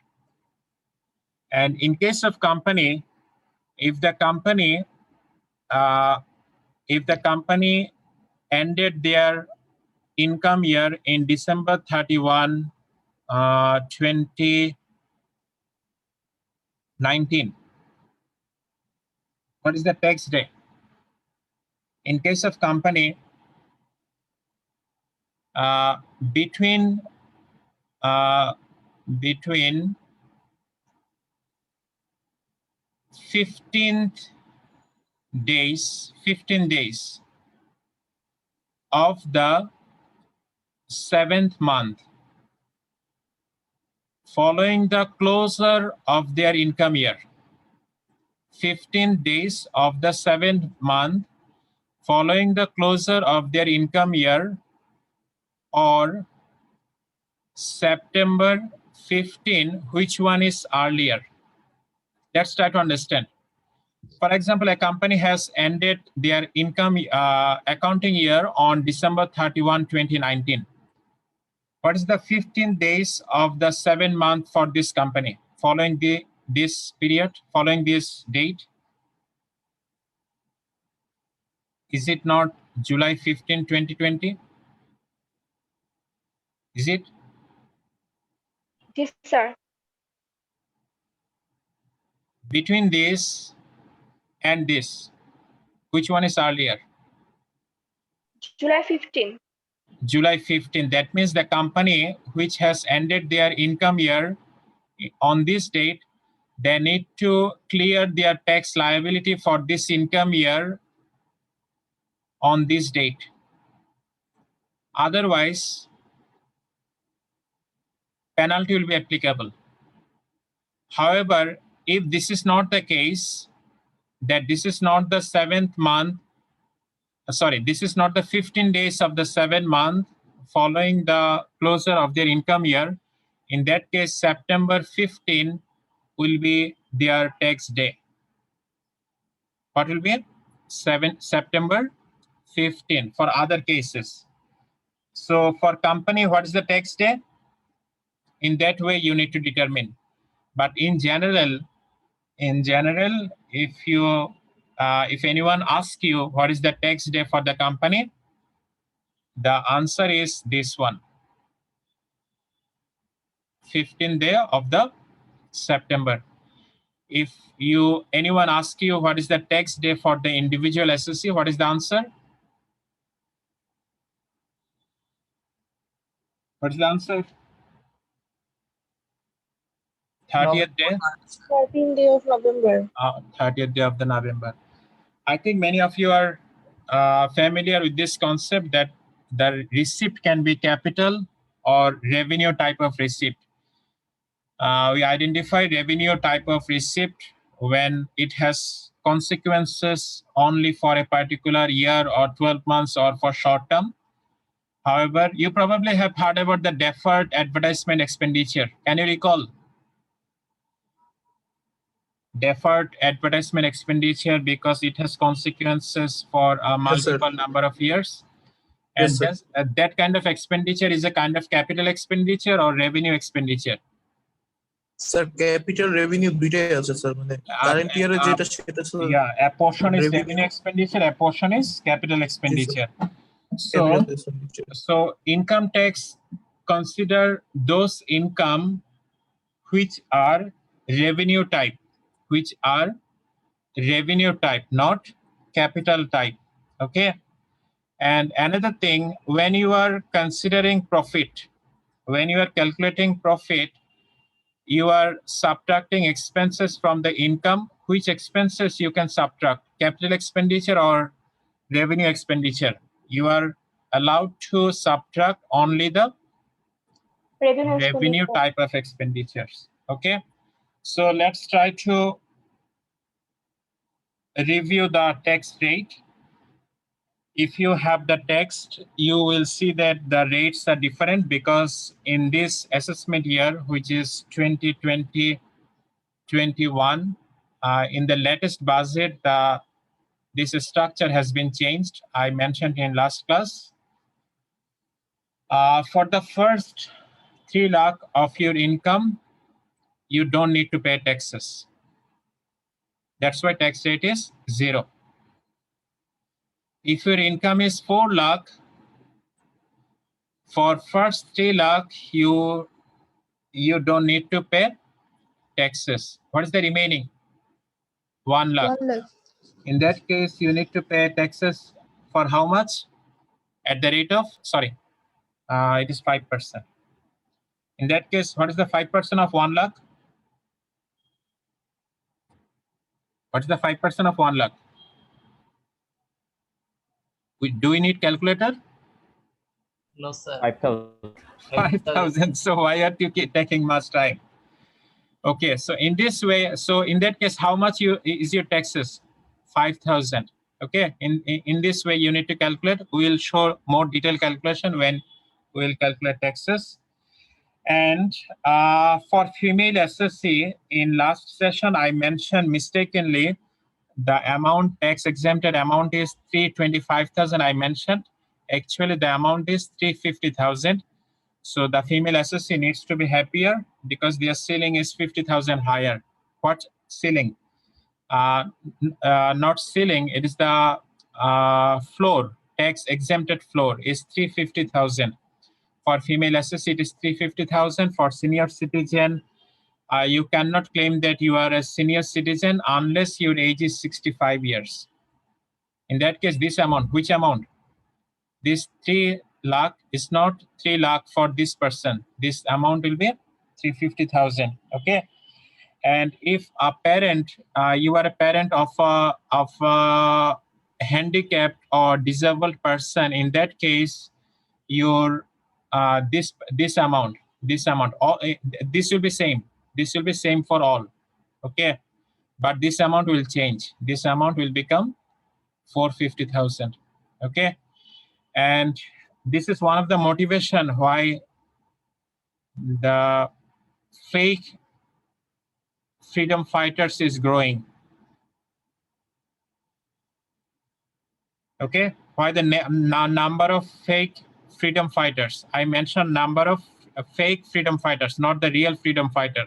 And in case of company, if the company ended their income year in December 31, 2019, what is the tax day? In case of company, between 15 days of the 7th month following the closure of their income year. 15 days of the 7th month following the closure of their income year, or September 15, which one is earlier? Let's try to understand. For example, a company has ended their income accounting year on December 31, 2019. What is the 15 days of the 7 month for this company following this period, following this date? Is it not July 15, 2020? Is it? Yes, sir. Between this and this, which one is earlier? July 15. July 15. That means the company which has ended their income year on this date, they need to clear their tax liability for this income year on this date. Otherwise, penalty will be applicable. However, if this is not the case, that this is not the 7th month, this is not the 15 days of the 7th month following the closure of their income year, in that case, September 15 will be their tax day. What will be? September 15 for other cases. So for company, what is the tax day? In that way, you need to determine. But in general, if anyone asks you what is the tax day for the company, the answer is this one, 15th day of the September. If anyone asks you what is the tax day for the individual assessee, what is the answer? What is the answer? 30th day? 13th day of November. 30th day of the November. I think many of you are familiar with this concept that the receipt can be capital or revenue type of receipt. We identify revenue type of receipt when it has consequences only for a particular year or 12 months or for short term. However, you probably have heard about the deferred advertisement expenditure. Can you recall? Deferred advertisement expenditure, because it has consequences for a multiple number of years. And Yes, sir. that kind of expenditure is a kind of capital expenditure or revenue expenditure. Sir capital revenue দুইটাই আছে sir, মানে current ইয়ারে যেটা সেটা sir Yeah, a portion is revenue- revenue expenditure, a portion is capital expenditure. capital expenditure. So income tax consider those income which are revenue type, not capital type. Okay. And another thing, when you are considering profit, when you are calculating profit, you are subtracting expenses from the income. Which expenses you can subtract? Capital expenditure or revenue expenditure? You are allowed to subtract only the revenue type of expenditures. Okay. So let's try to review the tax rate. If you have the text, you will see that the rates are different because in this assessment year, which is 2020-21, in the latest budget, this structure has been changed. I mentioned in last class. For the first 3 lakh of your income, you don't need to pay taxes. That's why tax rate is 0. If your income is 4 lakh, for first 3 lakh, you don't need to pay taxes. What is the remaining? 1 lakh. 1 lakh. In that case, you need to pay taxes for how much? At the rate of, sorry, it is 5%. In that case, what is the 5% of 1 lakh? What is the 5% of 1 lakh? Do we need calculator? No, sir. 5,000. 5,000. So why are you taking much time? Okay, so in this way, so in that case, how much is your taxes? 5,000. Okay, in this way, you need to calculate. We will show more detailed calculation when we will calculate taxes. And for female assessee, in last session, I mentioned mistakenly the amount, tax exempted amount is 325,000. I mentioned actually the amount is 350,000. So the female assessee needs to be happier because their ceiling is 50,000 higher. What ceiling? Not ceiling, it is the floor, tax exempted floor is 350,000. For female assessee, it is 350,000. For senior citizen, you cannot claim that you are a senior citizen unless your age is 65 years. In that case, this amount, which amount? This 3 lakh is not 3 lakh for this person. This amount will be 350,000. Okay. And if a parent, you are a parent of a handicapped or disabled person, in that case, your this amount, all this will be same. This will be same for all. Okay. But this amount will change. This amount will become 450,000. Okay. And this is one of the motivation why the fake freedom fighters is growing. Okay, why the number of fake freedom fighters? I mentioned number of fake freedom fighters, not the real freedom fighter.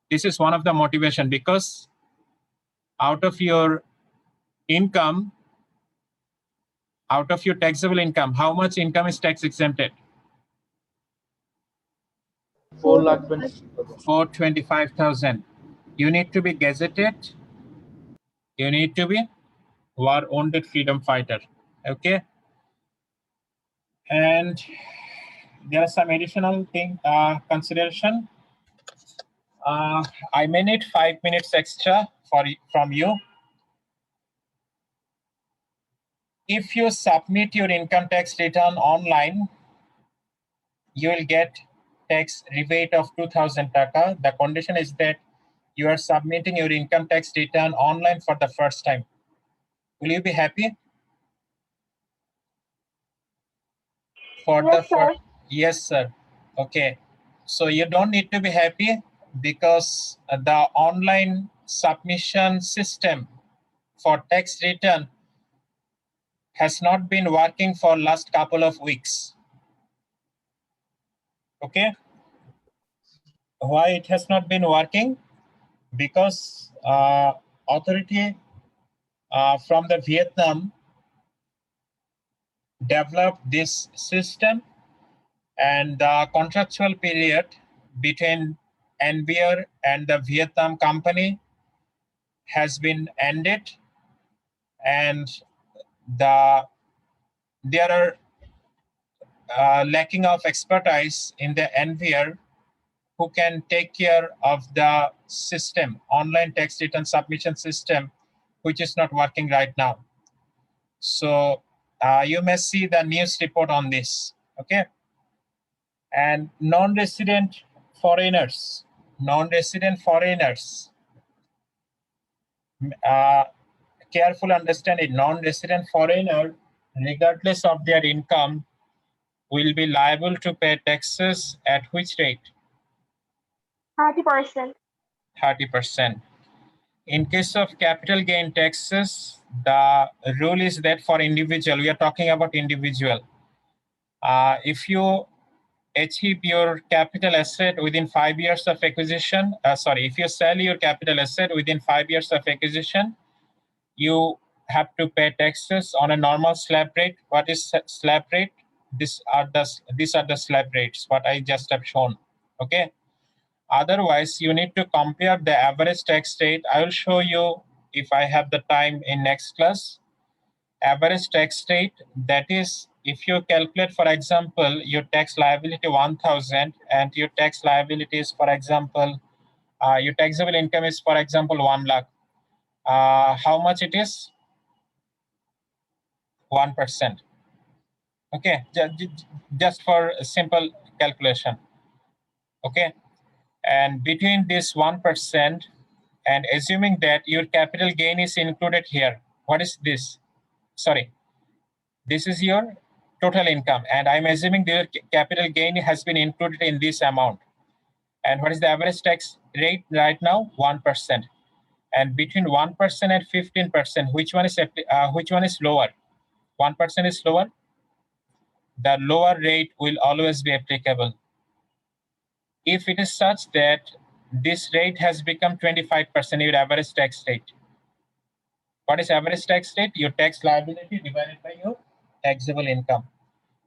This is one of the motivation because out of your income, out of your taxable income, how much income is tax exempted? 425,000. You need to be gazetted. You need to be war-wounded freedom fighter. Okay. And there are some additional consideration. I may need 5 minutes extra from you. If you submit your income tax return online, you will get tax rebate of 2,000 taka. The condition is that you are submitting your income tax return online for the first time. Will you be happy? Yes, sir. Okay. So you don't need to be happy because the online submission system for tax return has not been working for last couple of weeks. Okay. Why it has not been working? Because authority from the Vietnam developed this system, and the contractual period between NBR and the Vietnam company has been ended, and there are lacking of expertise in the NVR who can take care of the system, online tax return submission system, which is not working right now. So you may see the news report on this. Okay. And non-resident foreigners carefully understand a non-resident foreigner, regardless of their income, will be liable to pay taxes at which rate? 30%. 30%. In case of capital gain taxes, the rule is that for individual, we are talking about individual. If you achieve your capital asset within 5 years of acquisition, if you sell your capital asset within 5 years of acquisition, you have to pay taxes on a normal slab rate. What is slab rate? These are the slab rates, what I just have shown. Okay. Otherwise, you need to compare the average tax rate. I will show you if I have the time in next class. Average tax rate, that is, if you calculate, for example, your tax liability 1,000 and your tax liability is, for example, your taxable income is, for example, 1 lakh. How much it is? 1%. Okay, just for a simple calculation. Okay, and between this 1% and assuming that your capital gain is included here, what is this? Sorry, this is your total income, and I'm assuming the capital gain has been included in this amount. And what is the average tax rate right now? 1%. And between 1% and 15%, which one is lower? 1% is lower. The lower rate will always be applicable. If it is such that this rate has become 25%, your average tax rate. What is average tax rate? Your tax liability divided by your taxable income.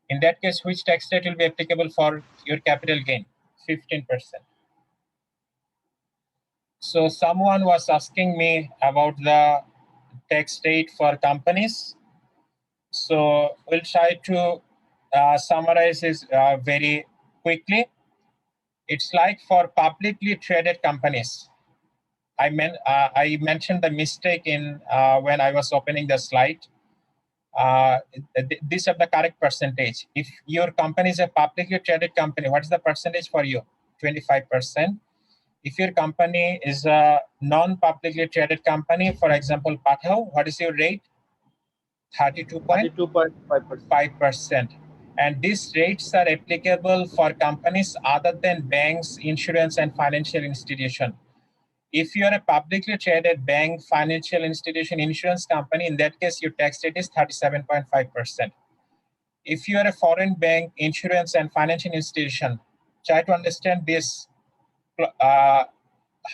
In that case, which tax rate will be applicable for your capital gain? 15%. So someone was asking me about the tax rate for companies. So we'll try to summarize this very quickly. It's like for publicly traded companies. I mentioned the mistake in when I was opening the slide. These are the correct percentage. If your company is a publicly traded company, what is the percentage for you? 25%. If your company is a non-publicly traded company, for example, Pathao, what is your rate? 32.5%. And these rates are applicable for companies other than banks, insurance, and financial institution. If you are a publicly traded bank, financial institution, insurance company, in that case, your tax rate is 37.5%. If you are a foreign bank, insurance, and financial institution, try to understand this,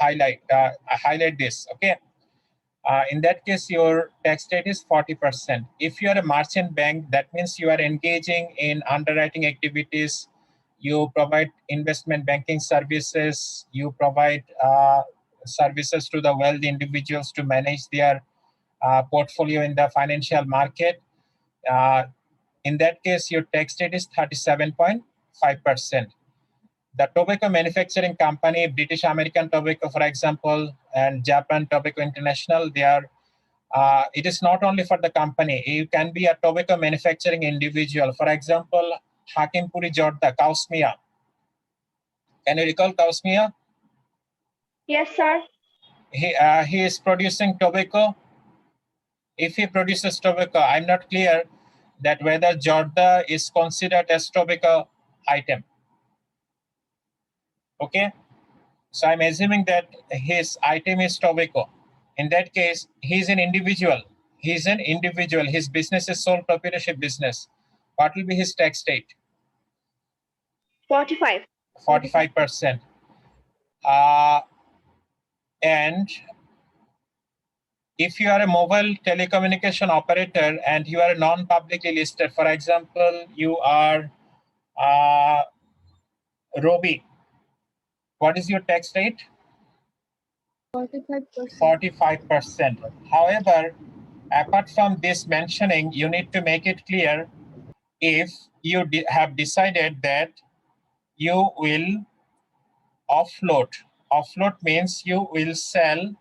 highlight this, okay? In that case, your tax rate is 40%. If you are a merchant bank, that means you are engaging in underwriting activities, you provide investment banking services, you provide services to the wealthy individuals to manage their portfolio in the financial market. In that case, your tax rate is 37.5%. The tobacco manufacturing company, British American Tobacco, for example, and Japan Tobacco International, they are, it is not only for the company. You can be a tobacco manufacturing individual. For example, Hakimpuri Jorda, Kausmia. Can you recall Kausmia? Yes, sir. He is producing tobacco. If he produces tobacco, I'm not clear that whether Jorda is considered as tobacco item. Okay, so I'm assuming that his item is tobacco. In that case, he's an individual. He's an individual. His business is sole proprietorship business. What will be his tax rate? 45. 45%. And if you are a mobile telecommunication operator and you are non-publicly listed, for example, you are Robi, what is your tax rate? 45%. 45%. However, apart from this mentioning, you need to make it clear if you have decided that you will offload. Offload means you will sell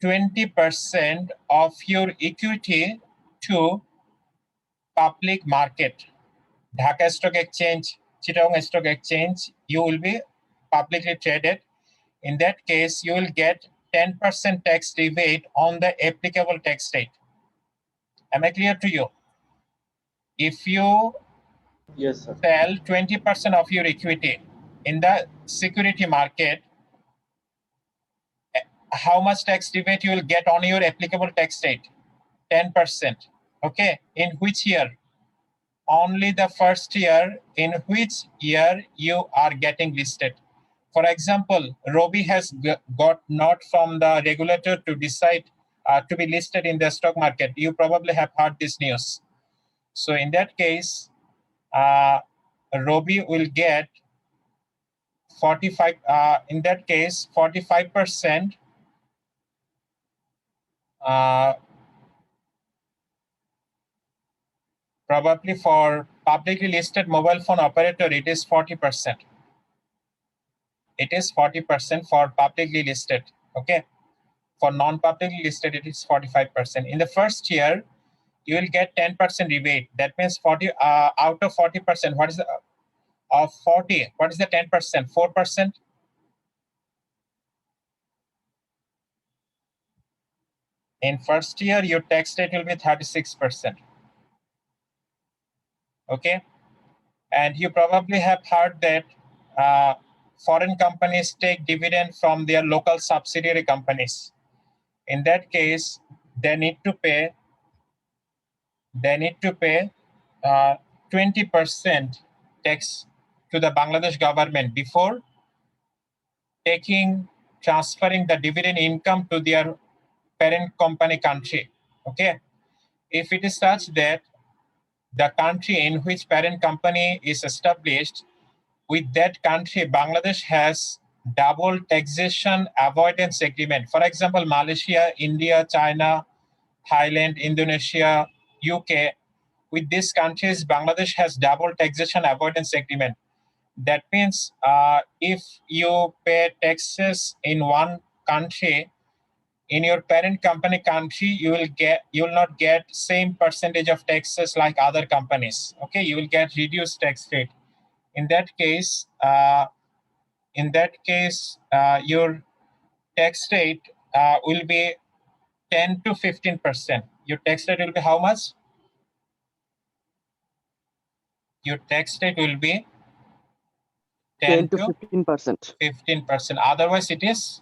20% of your equity to public market. Dhaka Stock Exchange, Chittagong Stock Exchange, you will be publicly traded. In that case, you will get 10% tax rebate on the applicable tax rate. Am I clear to you? If you Yes, sir. sell 20% of your equity in the security market, how much tax rebate you will get on your applicable tax rate? 10%. Okay. In which year? Only the first year in which year you are getting listed. For example, Robi has got note from the regulator to decide to be listed in the stock market. You probably have heard this news. So in that case, Robi will get 45. In that case, 45%. Probably for publicly listed mobile phone operator, it is 40%. It is 40% for publicly listed. Okay. For non-publicly listed, it is 45%. In the first year, you will get 10% rebate. That means 40 out of 40%. What is the of 40? What is the 10%? 4%. In first year, your tax rate will be 36%. Okay. And you probably have heard that foreign companies take dividend from their local subsidiary companies. In that case, they need to pay 20% tax to the Bangladesh government before transferring the dividend income to their parent company country. Okay. If it is such that the country in which parent company is established, with that country, Bangladesh has double taxation avoidance agreement. For example, Malaysia, India, China, Thailand, Indonesia, UK. With these countries, Bangladesh has double taxation avoidance agreement. That means if you pay taxes in one country, in your parent company country, you will not get same percentage of taxes like other companies. Okay, you will get reduced tax rate. In that case, your tax rate will be 10 to 15%. Your tax rate will be how much? Your tax rate will be 10 to 15%. 15%. Otherwise, it is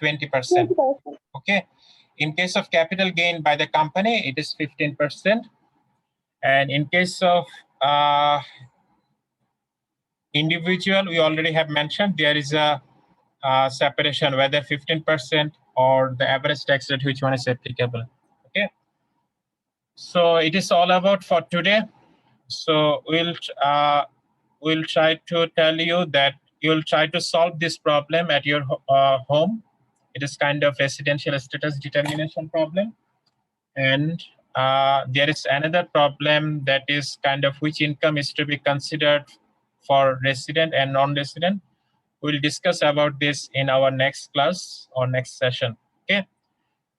20%. 20%. Okay. In case of capital gain by the company, it is 15%. And in case of individual, we already have mentioned there is a separation, whether 15% or the average tax rate, which one is applicable. Okay. So it is all about for today. So we'll try to tell you that you'll try to solve this problem at your home. It is kind of residential status determination problem. And there is another problem that is kind of which income is to be considered for resident and non-resident. We'll discuss about this in our next class or next session. Okay.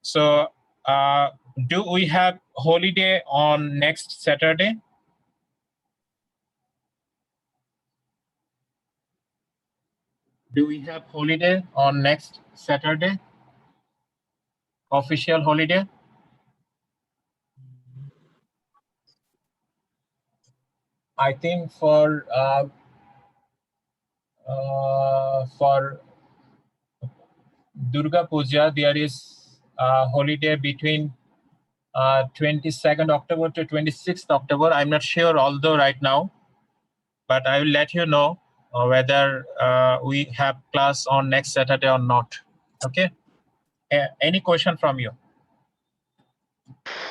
So do we have holiday on next Saturday? Do we have holiday on next Saturday? Official holiday? I think for Durga Puja, there is a holiday between 22nd October to 26th October. I'm not sure, although right now, but I will let you know whether we have class on next Saturday or not. Okay. Any question from you?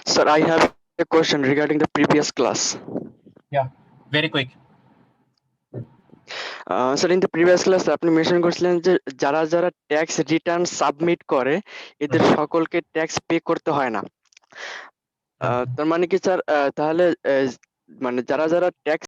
Sir, I have a question regarding the previous class. Yeah, very quick. Sir in the previous class আপনি mention করেছিলেন যে যারা যারা tax return submit করে এদের সকলকে tax pay করতে হয় না। তার মানে কি স্যার তাহলে মানে যারা যারা ট্যাক্স